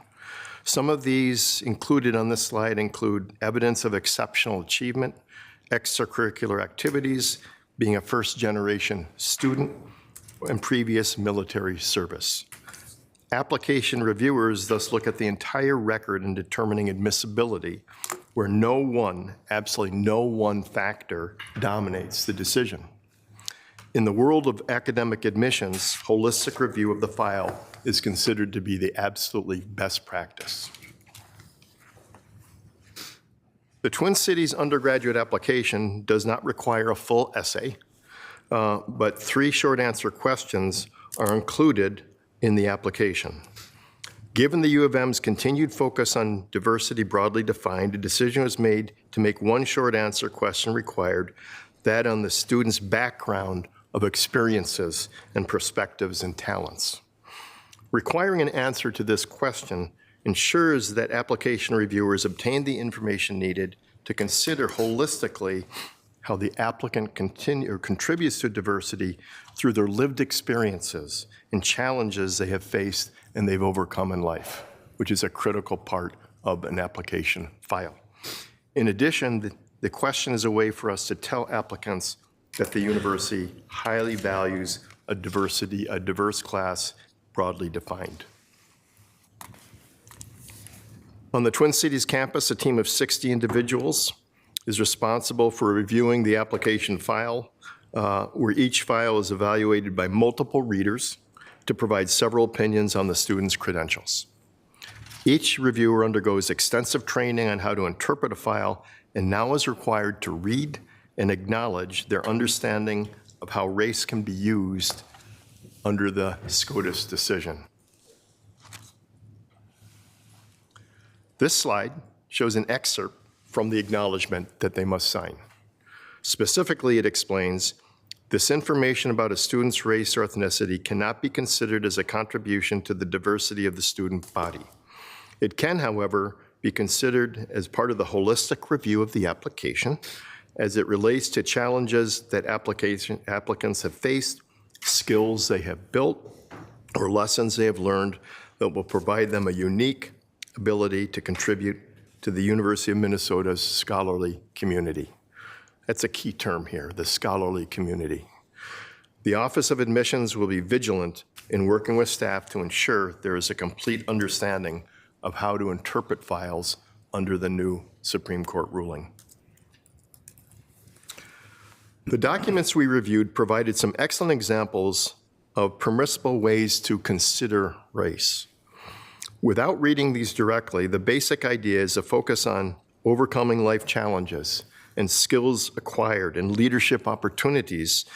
Some of these included on this slide include evidence of exceptional achievement, extracurricular activities, being a first-generation student, and previous military service. Application reviewers thus look at the entire record in determining admissibility, where no one, absolutely no one factor dominates the decision. In the world of academic admissions, holistic review of the file is considered to be the absolutely best practice. The Twin Cities undergraduate application does not require a full essay, but 3 short answer questions are included in the application. Given the U of M's continued focus on diversity broadly defined, a decision was made to make 1 short answer question required, that on the student's background of experiences and perspectives and talents. Requiring an answer to this question ensures that application reviewers obtain the information needed to consider holistically how the applicant contributes to diversity through their lived experiences and challenges they have faced and they've overcome in life, which is a critical part of an application file. In addition, the question is a way for us to tell applicants that the university highly values a diverse class, broadly defined. On the Twin Cities campus, a team of 60 individuals is responsible for reviewing the application file, where each file is evaluated by multiple readers to provide several opinions on the student's credentials. Each reviewer undergoes extensive training on how to interpret a file and now is required to read and acknowledge their understanding of how race can be used under the SCOTUS decision. This slide shows an excerpt from the acknowledgement that they must sign. Specifically, it explains, this information about a student's race or ethnicity cannot be considered as a contribution to the diversity of the student body. It can, however, be considered as part of the holistic review of the application as it relates to challenges that applicants have faced, skills they have built, or lessons they have learned that will provide them a unique ability to contribute to the University of Minnesota's scholarly community. That's a key term here, the scholarly community. The Office of Admissions will be vigilant in working with staff to ensure there is a complete understanding of how to interpret files under the new Supreme Court ruling. The documents we reviewed provided some excellent examples of permissible ways to consider race. Without reading these directly, the basic idea is a focus on overcoming life challenges and skills acquired and leadership opportunities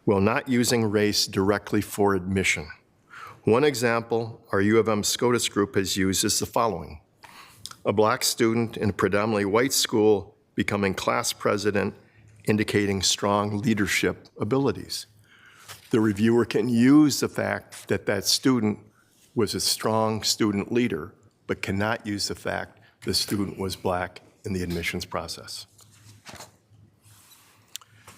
while not using race directly for admission. One example our U of M SCOTUS group has used is the following. A Black student in a predominantly white school becoming class president, indicating strong leadership abilities. The reviewer can use the fact that that student was a strong student leader, but cannot use the fact the student was Black in the admissions process.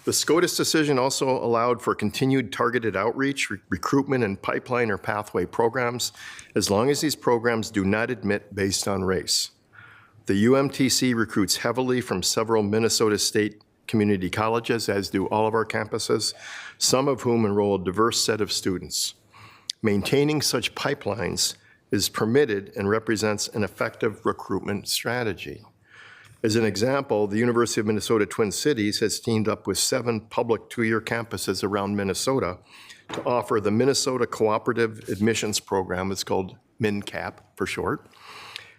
The SCOTUS decision also allowed for continued targeted outreach, recruitment, and pipeline or pathway programs, as long as these programs do not admit based on race. The UMTC recruits heavily from several Minnesota State community colleges, as do all of our campuses, some of whom enroll a diverse set of students. Maintaining such pipelines is permitted and represents an effective recruitment strategy. As an example, the University of Minnesota Twin Cities has teamed up with 7 public 2-year campuses around Minnesota to offer the Minnesota Cooperative Admissions Program. It's called MNCAP for short.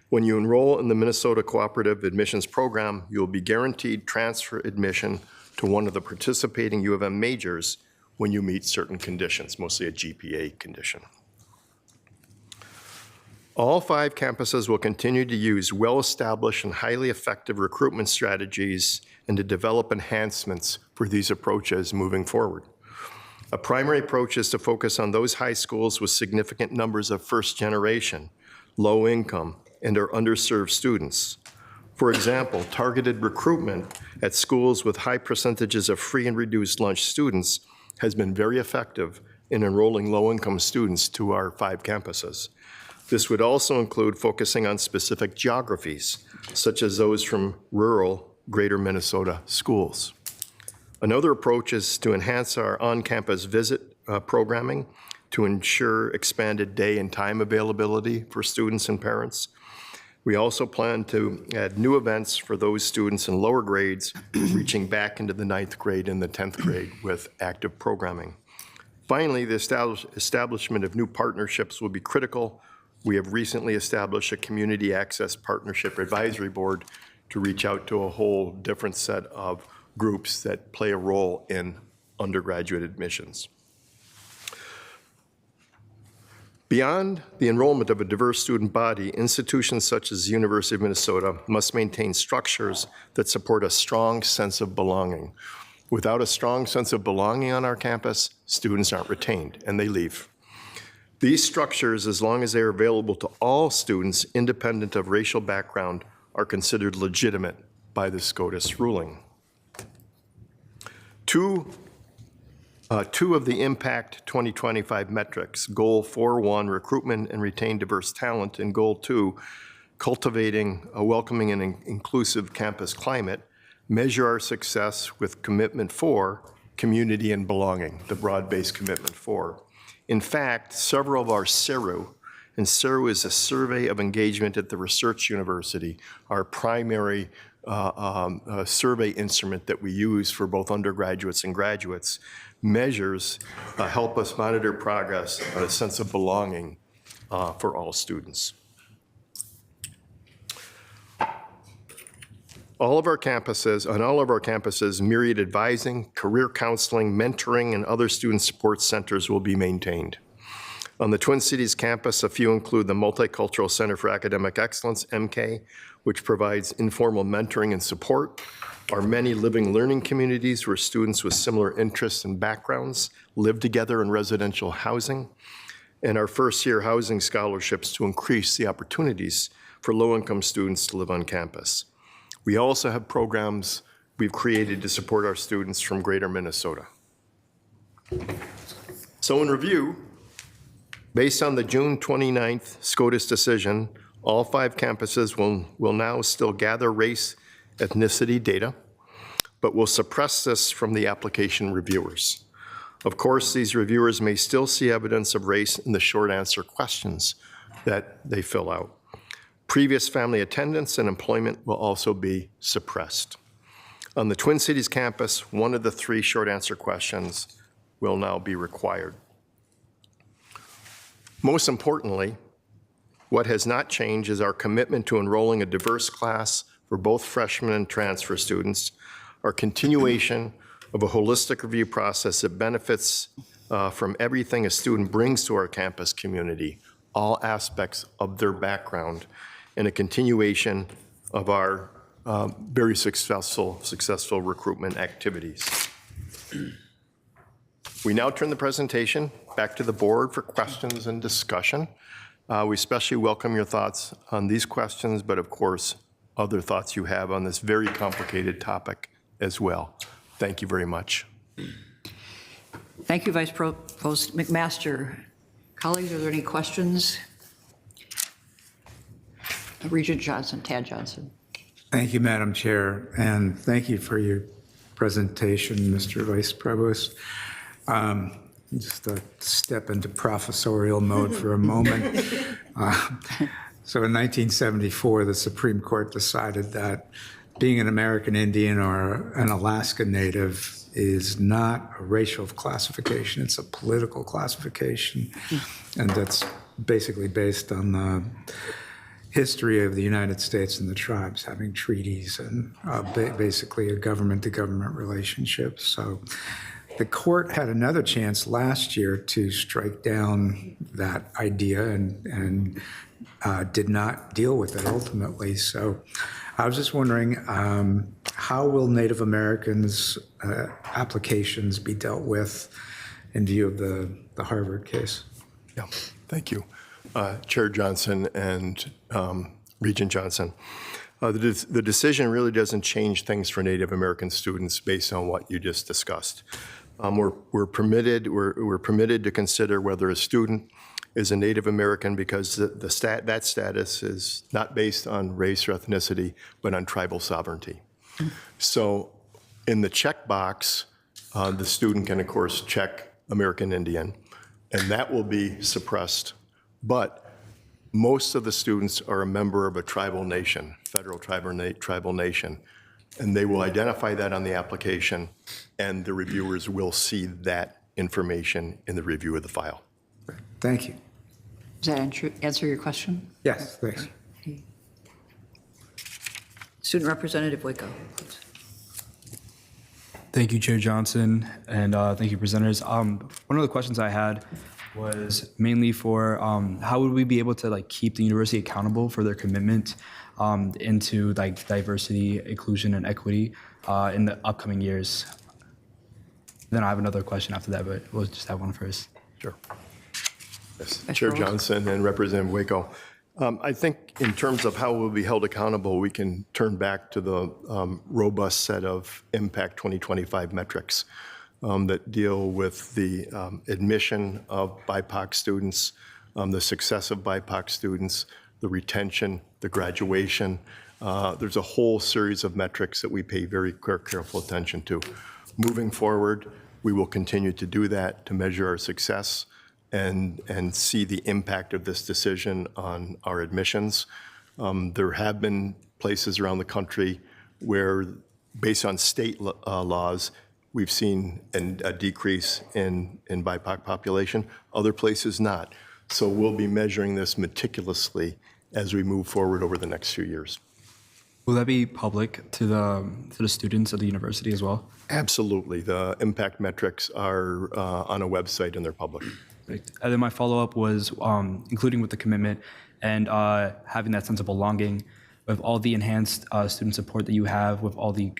When you enroll in the Minnesota Cooperative Admissions Program, you will be guaranteed transfer admission to one of the participating U of M majors when you meet certain conditions, mostly a GPA condition. All 5 campuses will continue to use well-established and highly effective recruitment strategies and to develop enhancements for these approaches moving forward. A primary approach is to focus on those high schools with significant numbers of first-generation, low-income, and or underserved students. For example, targeted recruitment at schools with high percentages of free and reduced lunch students has been very effective in enrolling low-income students to our 5 campuses. This would also include focusing on specific geographies, such as those from rural Greater Minnesota schools. Another approach is to enhance our on-campus visit programming to ensure expanded day and time availability for students and parents. We also plan to add new events for those students in lower grades, reaching back into the 9th grade and the 10th grade with active programming. Finally, the establishment of new partnerships will be critical. We have recently established a Community Access Partnership Advisory Board to reach out to a whole different set of groups that play a role in undergraduate admissions. Beyond the enrollment of a diverse student body, institutions such as the University of Minnesota must maintain structures that support a strong sense of belonging. Without a strong sense of belonging on our campus, students aren't retained and they leave. These structures, as long as they are available to all students independent of racial background, are considered legitimate by the SCOTUS ruling. Two of the Impact 2025 metrics, Goal 4.1, recruitment and retain diverse talent, and Goal 2, cultivating a welcoming and inclusive campus climate, measure our success with commitment 4, community and belonging, the broad-based commitment 4. In fact, several of our CERU, and CERU is a survey of engagement at the Research University, our primary survey instrument that we use for both undergraduates and graduates, measures help us monitor progress and a sense of belonging for all students. On all of our campuses, myriad advising, career counseling, mentoring, and other student support centers will be maintained. On the Twin Cities campus, a few include the Multicultural Center for Academic Excellence, MK, which provides informal mentoring and support, our many living learning communities where students with similar interests and backgrounds live together in residential housing, and our first-year housing scholarships to increase the opportunities for low-income students to live on campus. We also have programs we've created to support our students from Greater Minnesota. So in review, based on the June 29th SCOTUS decision, all 5 campuses will now still gather race ethnicity data, but will suppress this from the application reviewers. Of course, these reviewers may still see evidence of race in the short answer questions that they fill out. Previous family attendance and employment will also be suppressed. On the Twin Cities campus, 1 of the 3 short answer questions will now be required. Most importantly, what has not changed is our commitment to enrolling a diverse class for both freshmen and transfer students, our continuation of a holistic review process that benefits from everything a student brings to our campus community, all aspects of their background, and a continuation of our very successful recruitment activities. We now turn the presentation back to the board for questions and discussion. We especially welcome your thoughts on these questions, but of course, other thoughts you have on this very complicated topic as well. Thank you very much. Thank you, Vice Provost McMaster. Colleagues, are there any questions? Regent Johnson, Tad Johnson. Thank you, Madam Chair, and thank you for your presentation, Mr. Vice Provost. Just to step into professorial mode for a moment. So in 1974, the Supreme Court decided that being an American Indian or an Alaska Native is not a racial classification, it's a political classification. And that's basically based on the history of the United States and the tribes having treaties and basically a government-to-government relationship. So the court had another chance last year to strike down that idea and did not deal with it ultimately. So I was just wondering, how will Native Americans' applications be dealt with in view of the Harvard case? Yeah, thank you. Chair Johnson and Regent Johnson. The decision really doesn't change things for Native American students based on what you just discussed. We're permitted to consider whether a student is a Native American because that status is not based on race or ethnicity, but on tribal sovereignty. So in the checkbox, the student can, of course, check American Indian, and that will be suppressed. But most of the students are a member of a tribal nation, federal tribal nation, and they will identify that on the application, and the reviewers will see that information in the review of the file. Thank you. Does that answer your question? Yes, thanks. Student Representative Waco. Thank you, Chair Johnson, and thank you, presenters. One of the questions I had was mainly for how would we be able to keep the university accountable for their commitment into diversity, inclusion, and equity in the upcoming years. Then I have another question after that, but we'll just have one first. Sure. Yes. Chair Johnson and Representative Waco. I think in terms of how we'll be held accountable, we can turn back to the robust set of Impact 2025 metrics that deal with the admission of BIPOC students, the success of BIPOC students, the retention, the graduation. There's a whole series of metrics that we pay very careful attention to. Moving forward, we will continue to do that to measure our success and see the impact of this decision on our admissions. There have been places around the country where, based on state laws, we've seen a decrease in BIPOC population, other places not. So we'll be measuring this meticulously as we move forward over the next few years. Will that be public to the students of the university as well? Absolutely. The impact metrics are on a website and they're public. Perfect. And then my follow-up was including with the commitment and having that sense of belonging with all the enhanced student support that you have with all the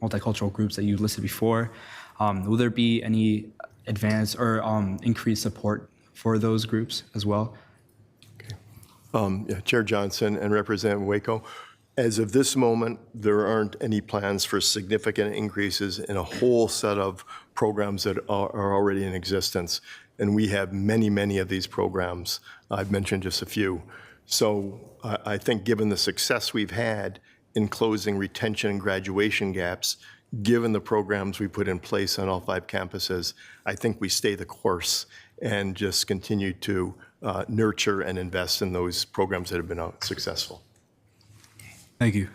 multicultural groups that you listed before. Will there be any advanced or increased support for those groups as well? Okay. Yeah, Chair Johnson and Representative Waco, as of this moment, there aren't any plans for significant increases in a whole set of programs that are already in existence. And we have many, many of these programs. I've mentioned just a few. So I think given the success we've had in closing retention and graduation gaps, given the programs we put in place on all 5 campuses, I think we stay the course and just continue to nurture and invest in those programs that have been successful. Thank you.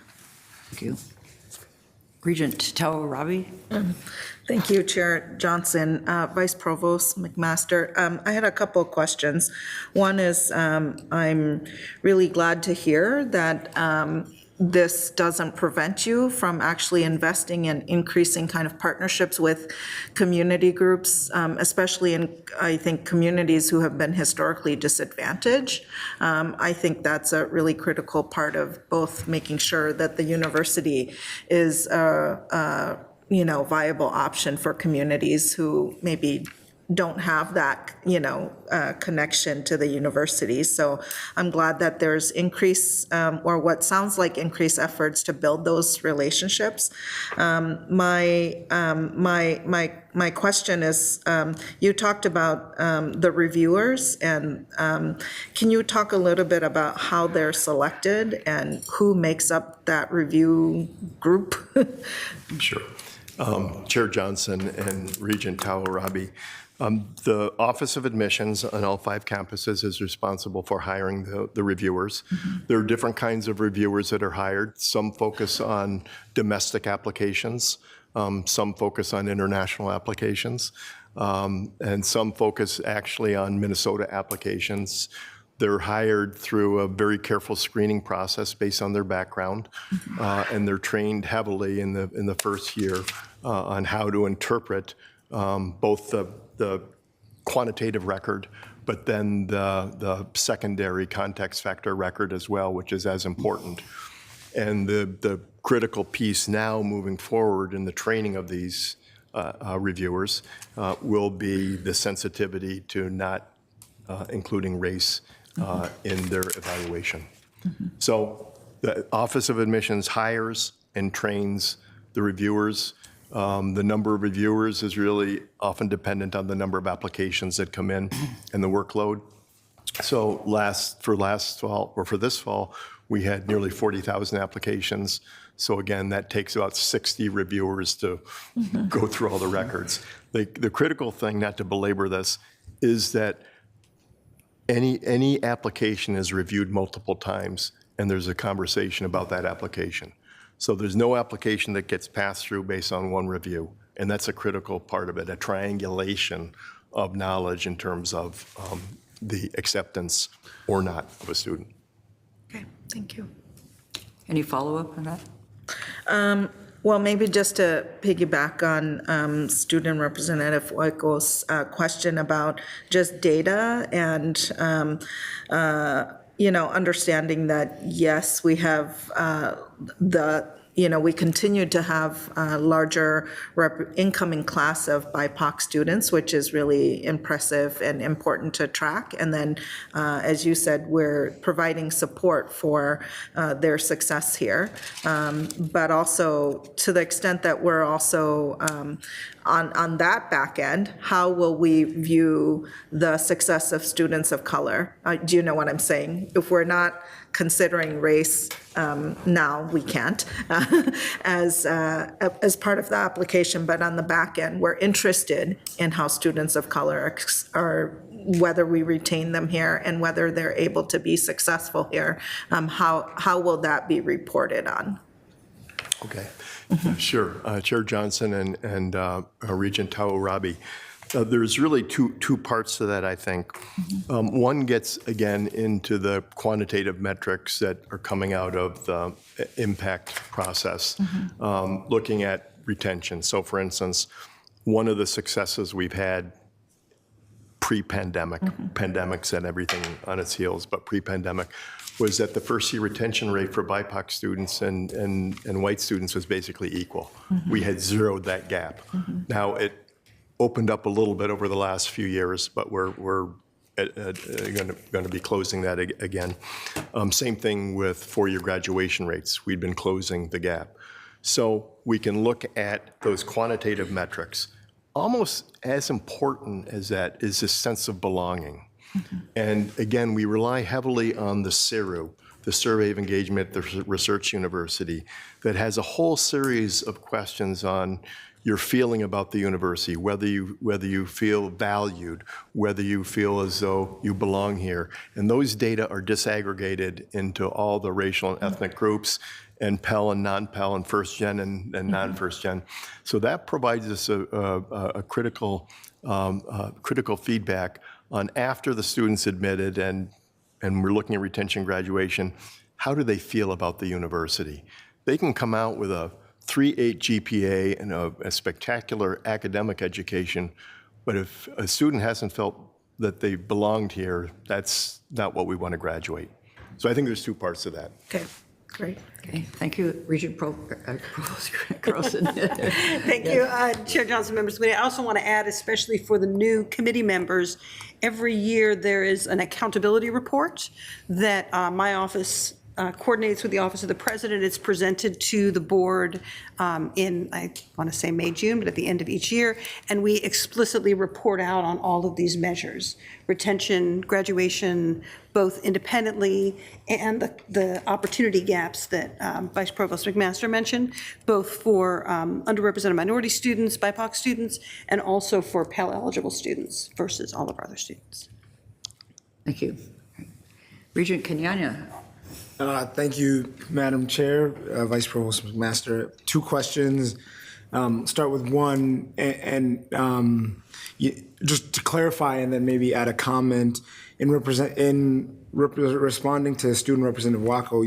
Thank you. Regent Tao Rabi. Thank you, Chair Johnson. Vice Provost McMaster, I had a couple of questions. One is I'm really glad to hear that this doesn't prevent you from actually investing in increasing kind of partnerships with community groups, especially in, I think, communities who have been historically disadvantaged. I think that's a really critical part of both making sure that the university is a viable option for communities who maybe don't have that, connection to the university. So I'm glad that there's increased, or what sounds like increased efforts to build those relationships. My question is, you talked about the reviewers, and can you talk a little bit about how they're selected and who makes up that review group? Sure. Chair Johnson and Regent Tawarabi, the Office of Admissions on all 5 campuses is responsible for hiring the reviewers. Mm-hmm. There are different kinds of reviewers that are hired. Some focus on domestic applications, some focus on international applications, and some focus actually on Minnesota applications. They're hired through a very careful screening process based on their background, and they're trained heavily in the first year on how to interpret both the quantitative record, but then the secondary context factor record as well, which is as important. And the critical piece now moving forward in the training of these reviewers will be the sensitivity to not including race in their evaluation. So the Office of Admissions hires and trains the reviewers. The number of reviewers is really often dependent on the number of applications that come in and the workload. So for this fall, we had nearly 40,000 applications. So again, that takes about 60 reviewers to go through all the records. The critical thing, not to belabor this, is that any application is reviewed multiple times, and there's a conversation about that application. So there's no application that gets passed through based on one review, and that's a critical part of it, a triangulation of knowledge in terms of the acceptance or not of a student. Okay, thank you. Any follow-up on that? Well, maybe just to piggyback on Student Representative Waiko's question about just data and, understanding that, yes, we have we continue to have a larger incoming class of BIPOC students, which is really impressive and important to track. And then, as you said, we're providing support for their success here. But also, to the extent that we're also on that back end, how will we view the success of students of color? Do you know what I'm saying? If we're not considering race now, we can't as part of the application, but on the back end, we're interested in how students of color are, whether we retain them here and whether they're able to be successful here. How will that be reported on? Okay, sure. Chair Johnson and Regent Taurabi. There's really two parts to that, I think. One gets, again, into the quantitative metrics that are coming out of the impact process, looking at retention. So, for instance, one of the successes we've had pre-pandemic, pandemic set everything on its heels, but pre-pandemic, was that the first-year retention rate for BIPOC students and white students was basically equal. We had zeroed that gap. Now, it opened up a little bit over the last few years, but we're going to be closing that again. Same thing with four-year graduation rates. We've been closing the gap. So we can look at those quantitative metrics. Almost as important as that is this sense of belonging. And again, we rely heavily on the CERU, the Survey of Engagement, the Research University, that has a whole series of questions on your feeling about the university, whether you feel valued, whether you feel as though you belong here. And those data are disaggregated into all the racial and ethnic groups, and Pell and non-Pell, and first gen and non-first gen. So that provides us a critical feedback on after the student's admitted and we're looking at retention graduation, how do they feel about the university? They can come out with a 3.8 GPA and a spectacular academic education, but if a student hasn't felt that they belonged here, that's not what we want to graduate. So I think there's two parts to that. Okay, great. Okay, thank you, Regent Provost Croson. Thank you, Chair Johnson, members of the committee. I also want to add, especially for the new committee members, every year there is an accountability report that my office coordinates with the Office of the President. It's presented to the board in, I want to say May, June, but at the end of each year. And we explicitly report out on all of these measures, retention, graduation, both independently and the opportunity gaps that Vice Provost McMaster mentioned, both for underrepresented minority students, BIPOC students, and also for Pell eligible students versus all of our other students. Thank you. Regent Kenyanya. Thank you, Madam Chair, Vice Provost McMaster. Two questions. Start with one, and just to clarify, and then maybe add a comment. In responding to Student Representative Wako,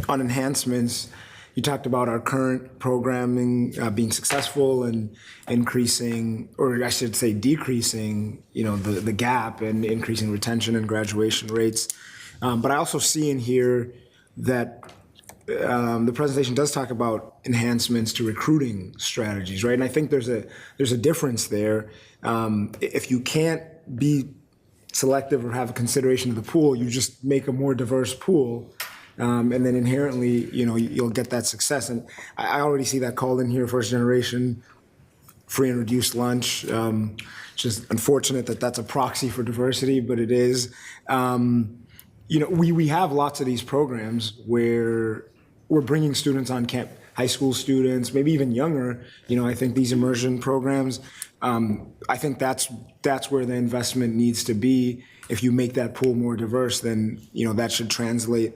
on enhancements, You talked about our current programming being successful and increasing, or I should say decreasing, the gap and increasing retention and graduation rates. But I also see in here that the presentation does talk about enhancements to recruiting strategies, right? And I think there's a difference there. If you can't be selective or have a consideration of the pool, you just make a more diverse pool, and then inherently, you'll get that success. And I already see that called in here, first generation, free and reduced lunch. It's just unfortunate that that's a proxy for diversity, but it is. We have lots of these programs where we're bringing students on camp, high school students, maybe even younger. I think these immersion programs, I think that's where the investment needs to be. If you make that pool more diverse, then, that should translate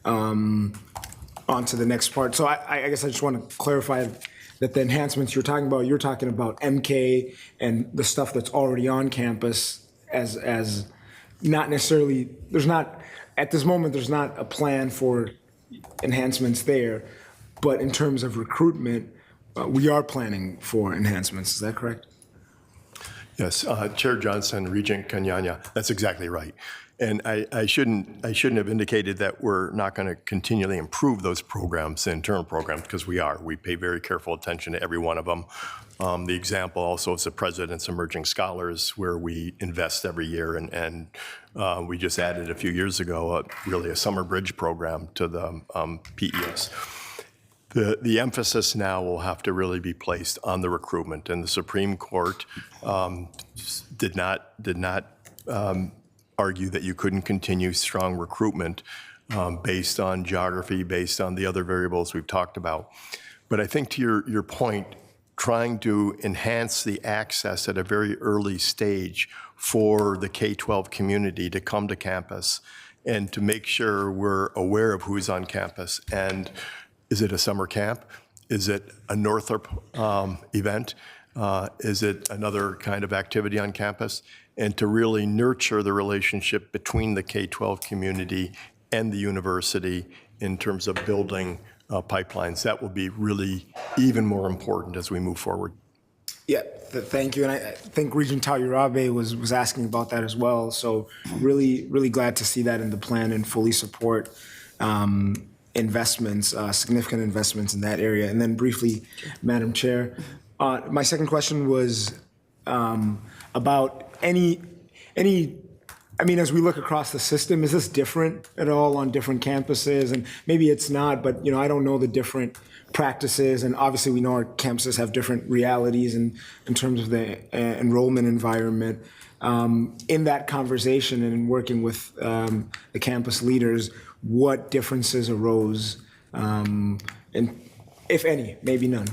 onto the next part. So I guess I just want to clarify that the enhancements you're talking about MK and the stuff that's already on campus as not necessarily, at this moment, there's not a plan for enhancements there, but in terms of recruitment, we are planning for enhancements. Is that correct? Yes, Chair Johnson, Regent Kanyanya, that's exactly right. And I shouldn't have indicated that we're not going to continually improve those programs, the internal programs, because we are. We pay very careful attention to every one of them. The example also is the President's Emerging Scholars, where we invest every year, and we just added a few years ago really a summer bridge program to the PES. The emphasis now will have to really be placed on the recruitment, and the Supreme Court did not argue that you couldn't continue strong recruitment based on geography, based on the other variables we've talked about. But I think to your point, trying to enhance the access at a very early stage for the K-12 community to come to campus and to make sure we're aware of who's on campus. And is it a summer camp? Is it a Northrop event? Is it another kind of activity on campus? And to really nurture the relationship between the K-12 community and the university in terms of building pipelines. That will be really even more important as we move forward. Yeah, thank you. And I think Regent Taurabe was asking about that as well. So really, really glad to see that in the plan and fully support investments, significant investments in that area. And then briefly, Madam Chair, my second question was about as we look across the system, is this different at all on different campuses? And maybe it's not, but I don't know the different practices, and obviously we know our campuses have different realities in terms of the enrollment environment. In that conversation and in working with the campus leaders, what differences arose, and if any, maybe none?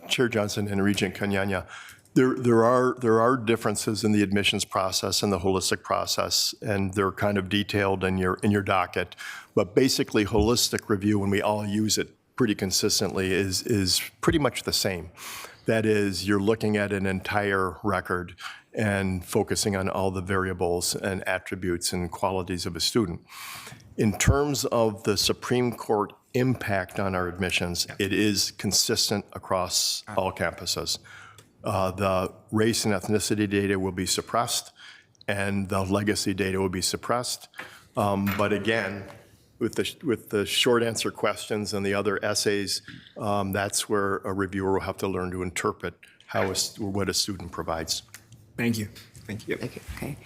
Chair Johnson and Regent Kanyanya, there are differences in the admissions process and the holistic process, and they're kind of detailed in your docket. But basically, holistic review, when we all use it pretty consistently, is pretty much the same. That is, you're looking at an entire record and focusing on all the variables and attributes and qualities of a student. In terms of the Supreme Court impact on our admissions, it is consistent across all campuses. The race and ethnicity data will be suppressed, and the legacy data will be suppressed. But again, with the short answer questions and the other essays, that's where a reviewer will have to learn to interpret what a student provides. Thank you. Thank you. Thank you. Okay.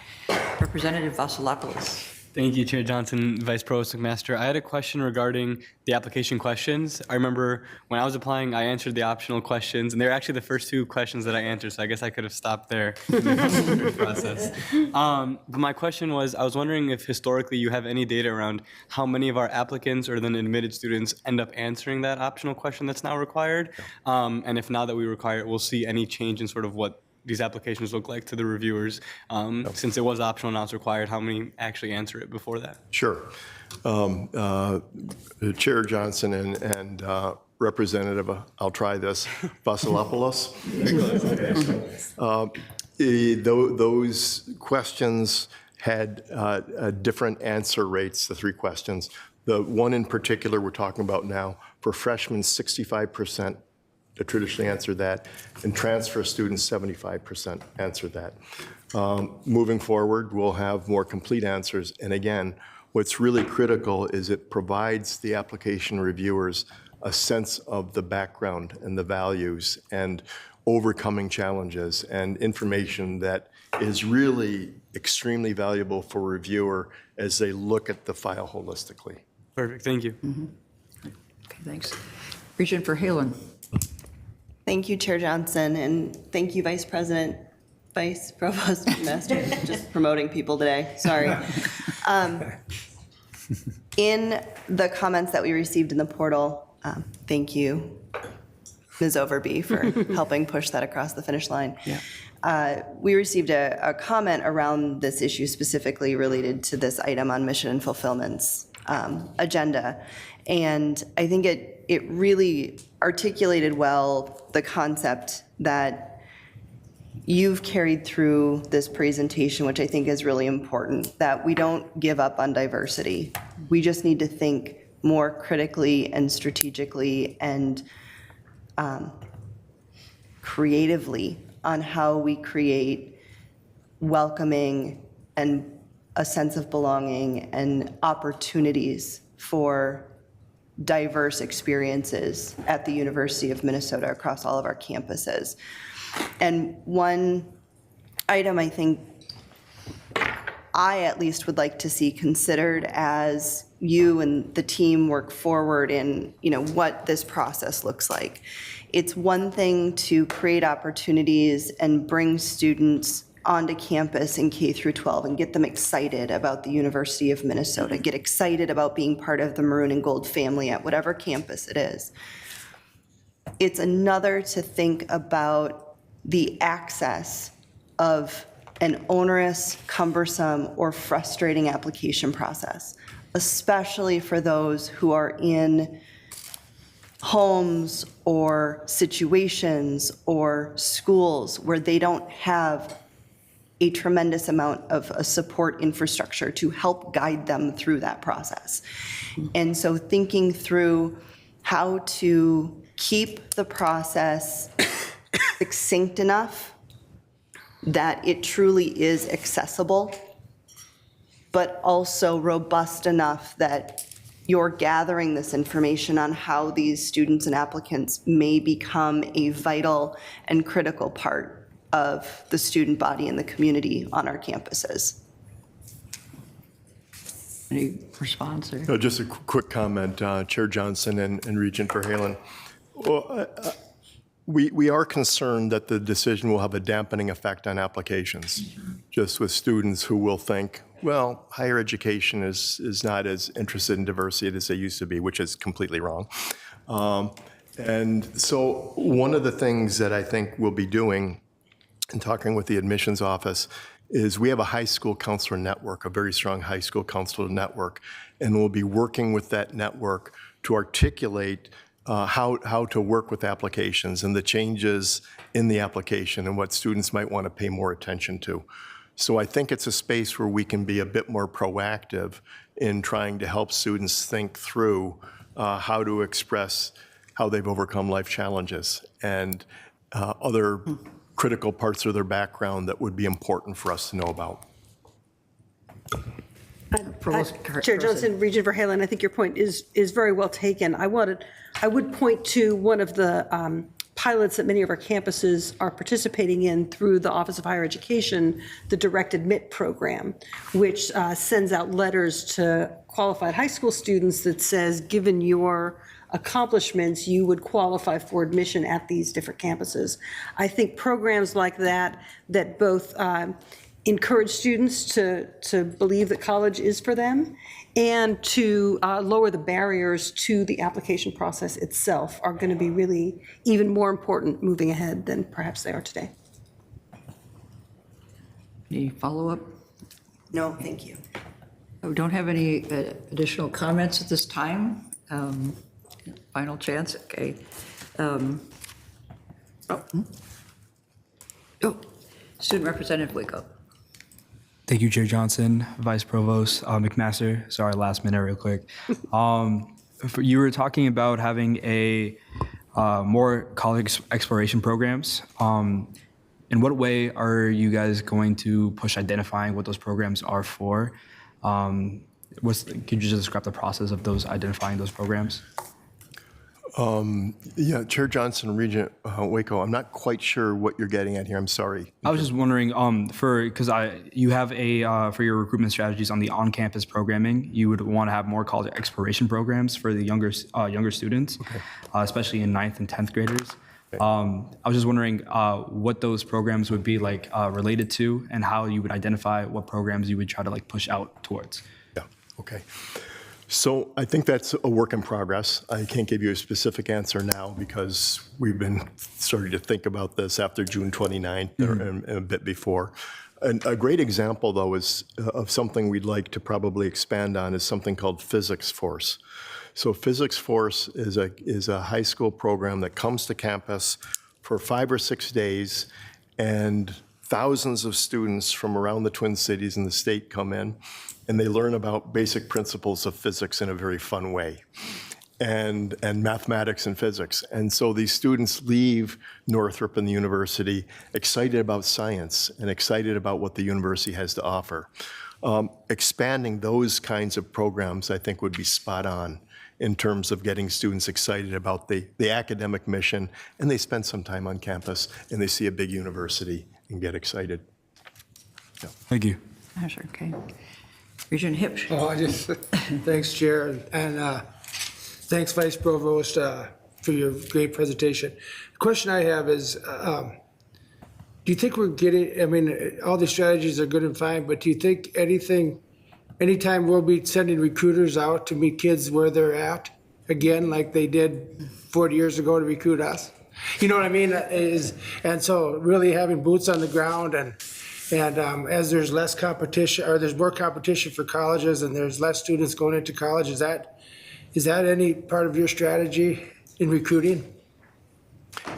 Representative Vasilopoulos. Thank you, Chair Johnson, Vice Provost McMaster. I had a question regarding the application questions. I remember when I was applying, I answered the optional questions, and they were actually the first two questions that I answered, so I guess I could have stopped there in the process. But my question was, I was wondering if historically you have any data around how many of our applicants or then admitted students end up answering that optional question that's now required, and if now that we require it, we'll see any change in sort of what these applications look like to the reviewers. Since it was optional, now it's required, how many actually answer it before that? Sure. Chair Johnson and Representative, I'll try this, Vasilopoulos. Those questions had different answer rates, the 3 questions. The one in particular we're talking about now, for freshmen, 65% traditionally answered that, and transfer students, 75% answered that. Moving forward, we'll have more complete answers. And again, what's really critical is it provides the application reviewers a sense of the background and the values and overcoming challenges and information that is really extremely valuable for a reviewer as they look at the file holistically. Perfect, thank you. Okay, thanks. Regent Verhalen. Thank you, Chair Johnson, and thank you, Vice President, Vice Provost Master, just promoting people today, sorry. In the comments that we received in the portal, thank you, Ms. Overby, for helping push that across the finish line. Yeah. We received a comment around this issue specifically related to this item on mission and fulfillment's agenda. And I think it really articulated well the concept that you've carried through this presentation, which I think is really important, that we don't give up on diversity. We just need to think more critically and strategically and creatively on how we create welcoming and a sense of belonging and opportunities for diverse experiences at the University of Minnesota across all of our campuses. And one item I think I at least would like to see considered as you and the team work forward in, what this process looks like. It's one thing to create opportunities and bring students onto campus in K through 12 and get them excited about the University of Minnesota, get excited about being part of the maroon and gold family at whatever campus it is. It's another to think about the access of an onerous, cumbersome, or frustrating application process, especially for those who are in homes or situations or schools where they don't have a tremendous amount of a support infrastructure to help guide them through that process. And so thinking through how to keep the process succinct enough that it truly is accessible, but also robust enough that you're gathering this information on how these students and applicants may become a vital and critical part of the student body and the community on our campuses. Any response? Or? No, just a quick comment, Chair Johnson and Regent Verhalen. Well, we are concerned that the decision will have a dampening effect on applications, just with students who will think, well, higher education is not as interested in diversity as they used to be, which is completely wrong. And so one of the things that I think we'll be doing in talking with the admissions office is we have a high school counselor network, a very strong high school counselor network, and we'll be working with that network to articulate how to work with applications and the changes in the application and what students might want to pay more attention to. So I think it's a space where we can be a bit more proactive in trying to help students think through how to express how they've overcome life challenges and other critical parts of their background that would be important for us to know about. Chair Johnson, Regent Verhalen, I think your point is very well taken. I would point to one of the pilots that many of our campuses are participating in through the Office of Higher Education, the Direct Admit program, which sends out letters to qualified high school students that says, given your accomplishments, you would qualify for admission at these different campuses. I think programs like that both encourage students to believe that college is for them and to lower the barriers to the application process itself are going to be really even more important moving ahead than perhaps they are today. Any follow-up? No, thank you. We don't have any additional comments at this time. Final chance, okay. Student Representative Waco. Thank you, Chair Johnson, Vice Provost McMaster. Sorry, last minute, real quick. You were talking about having a more college exploration programs. In what way are you guys going to push identifying what those programs are for? Could you just describe the process of those identifying those programs? Yeah, Chair Johnson, Regent Waco, I'm not quite sure what you're getting at here. I'm sorry. I was just wondering, because you have for your recruitment strategies on the on-campus programming, you would want to have more college exploration programs for the younger students, especially in 9th and 10th graders. I was just wondering what those programs would be like related to, and how you would identify what programs you would try to like push out towards. Yeah, okay. So I think that's a work in progress. I can't give you a specific answer now because we've been starting to think about this after June 29th and a bit before. And a great example, though, is of something we'd like to probably expand on is something called Physics Force. So Physics Force is a high school program that comes to campus for 5 or 6 days, and thousands of students from around the Twin Cities and the state come in, and they learn about basic principles of physics in a very fun way, and mathematics and physics. And so these students leave Northrop and the university excited about science and excited about what the university has to offer. Expanding those kinds of programs, I think, would be spot on in terms of getting students excited about the academic mission, and they spend some time on campus, and they see a big university and get excited. Yeah. Thank you. Okay. Regent Hipsch. Thanks, Chair, and thanks, Vice Provost, for your great presentation. The question I have is, do you think we're getting, I mean, all the strategies are good and fine, but do you think anytime we'll be sending recruiters out to meet kids where they're at, again, like they did 40 years ago to recruit us? You know what I mean? And so really having boots on the ground, and as there's less competition, or there's more competition for colleges and there's less students going into college, is that any part of your strategy in recruiting?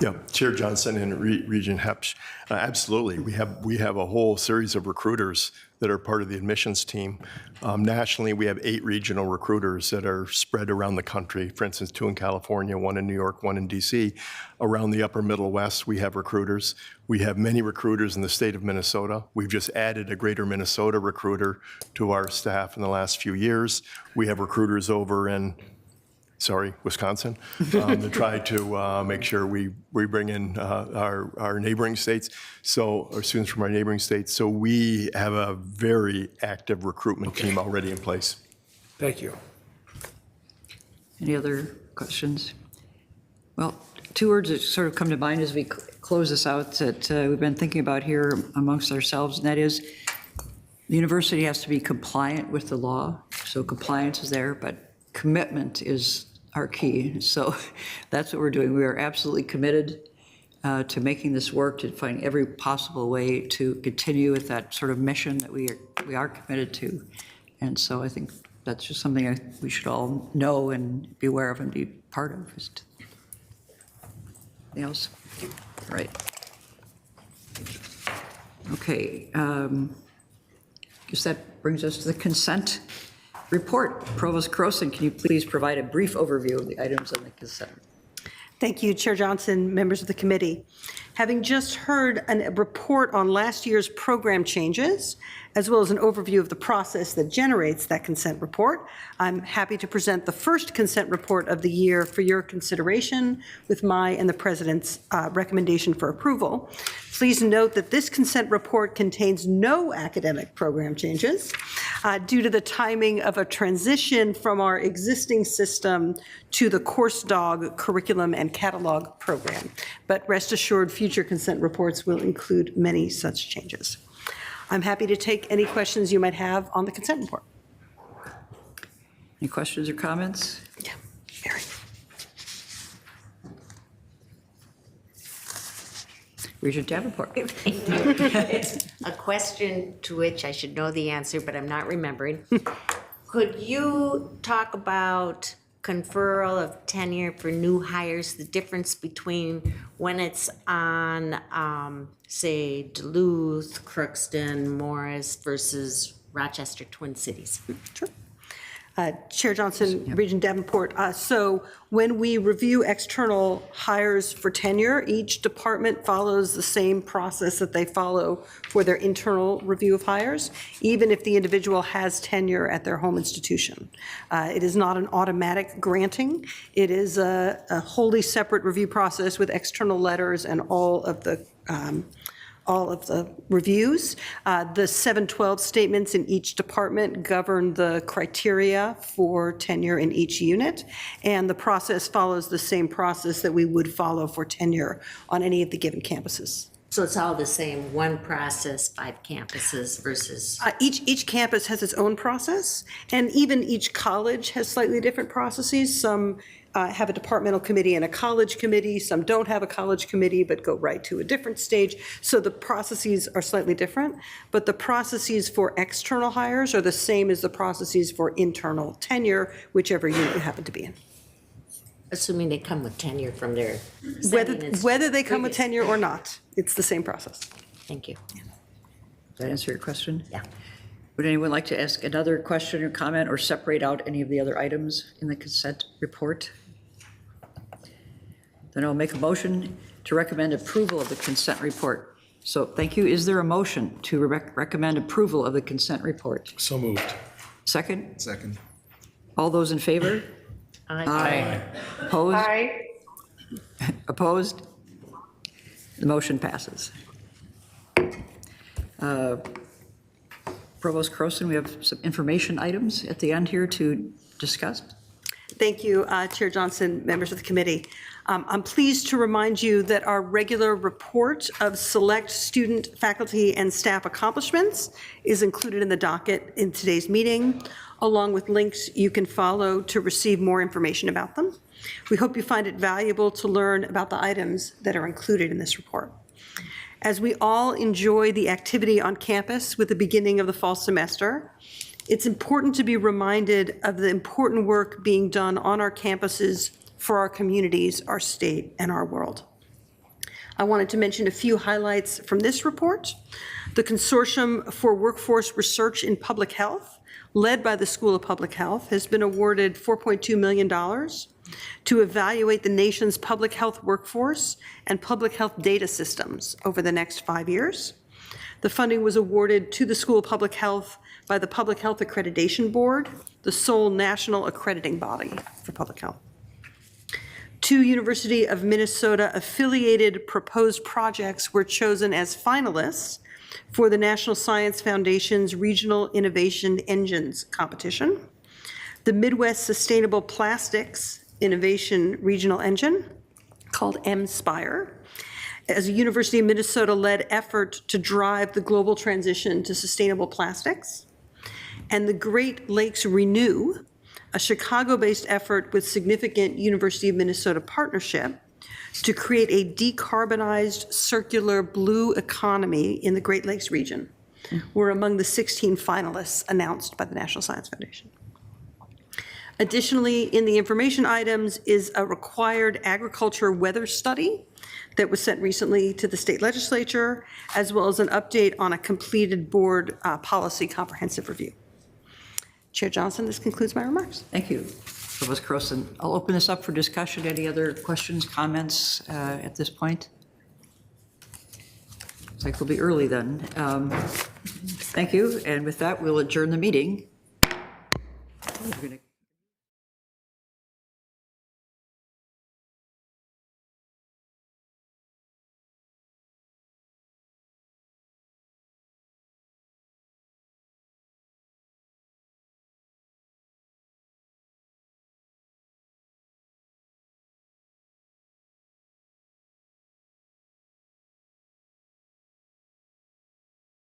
Yeah, Chair Johnson and Regent Hepsch, absolutely. We have a whole series of recruiters that are part of the admissions team. Nationally, we have 8 regional recruiters that are spread around the country. For instance, 2 in California, 1 in New York, 1 in DC. Around the upper Middle West, we have recruiters. We have many recruiters in the state of Minnesota. We've just added a Greater Minnesota recruiter to our staff in the last few years. We have recruiters over in Wisconsin, to try to make sure we bring in our neighboring states, our students from our neighboring states. So we have a very active recruitment team already in place. Thank you. Any other questions? Well, 2 words that sort of come to mind as we close this out that we've been thinking about here amongst ourselves, and that is the university has to be compliant with the law. So compliance is there, but commitment is our key. So that's what we're doing. We are absolutely committed to making this work, to find every possible way to continue with that sort of mission that we are committed to. And so I think that's just something we should all know and be aware of and be part of. Anything else? Right. Okay. Guess that brings us to the consent report. Provost Croson, can you please provide a brief overview of the items on the consent? Thank you, Chair Johnson, members of the committee. Having just heard a report on last year's program changes, as well as an overview of the process that generates that consent report, I'm happy to present the first consent report of the year for your consideration with my and the President's recommendation for approval. Please note that this consent report contains no academic program changes due to the timing of a transition from our existing system to the Course Dog curriculum and catalog program. But rest assured, future consent reports will include many such changes. I'm happy to take any questions you might have on the consent report. Any questions or comments? Yeah, Mary. Regent Davenport. It's a question to which I should know the answer, but I'm not remembering. Could you talk about conferral of tenure for new hires, the difference between when it's on, say, Duluth, Crookston, Morris versus Rochester, Twin Cities. Sure. Chair Johnson, Regent Davenport. So when we review external hires for tenure, each department follows the same process that they follow for their internal review of hires, even if the individual has tenure at their home institution. It is not an automatic granting. It is a wholly separate review process with external letters and all of the reviews. The 712 statements in each department govern the criteria for tenure in each unit, and the process follows the same process that we would follow for tenure on any of the given campuses. So it's all the same, one process, 5 campuses versus. Each campus has its own process, and even each college has slightly different processes. Some have a departmental committee and a college committee. Some don't have a college committee but go right to a different stage. So the processes are slightly different, but the processes for external hires are the same as the processes for internal tenure, whichever unit you happen to be in. Assuming they come with tenure from their. Whether they come with tenure or not, it's the same process. Thank you. Does that answer your question? Yeah. Would anyone like to ask another question or comment or separate out any of the other items in the consent report? Then I'll make a motion to recommend approval of the consent report. So thank you. Is there a motion to recommend approval of the consent report? So moved. Second? Second. All those in favor? Aye. Opposed? Aye. Opposed? The motion passes. Provost Croson, we have some information items at the end here to discuss. Thank you, Chair Johnson, members of the committee. I'm pleased to remind you that our regular report of select student, faculty, and staff accomplishments is included in the docket in today's meeting, along with links you can follow to receive more information about them. We hope you find it valuable to learn about the items that are included in this report. As we all enjoy the activity on campus with the beginning of the fall semester, it's important to be reminded of the important work being done on our campuses for our communities, our state, and our world. I wanted to mention a few highlights from this report. The Consortium for Workforce Research in Public Health, led by the School of Public Health, has been awarded $4.2 million to evaluate the nation's public health workforce and public health data systems over the next 5 years. The funding was awarded to the School of Public Health by the Public Health Accreditation Board, the sole national accrediting body for public health. 2 University of Minnesota affiliated proposed projects were chosen as finalists for the National Science Foundation's Regional Innovation Engines competition. The Midwest Sustainable Plastics Innovation Regional Engine, called MSPIRE, as a University of Minnesota-led effort to drive the global transition to sustainable plastics. And the Great Lakes Renew, a Chicago-based effort with significant University of Minnesota partnership to create a decarbonized circular blue economy in the Great Lakes region, were among the 16 finalists announced by the National Science Foundation. Additionally, in the information items is a required agriculture weather study that was sent recently to the state legislature, as well as an update on a completed board policy comprehensive review. Chair Johnson, this concludes my remarks. Thank you, Provost Croson. I'll open this up for discussion. Any other questions, comments at this point? Looks like we'll be early then. Thank you, and with that, we'll adjourn the meeting. We're gonna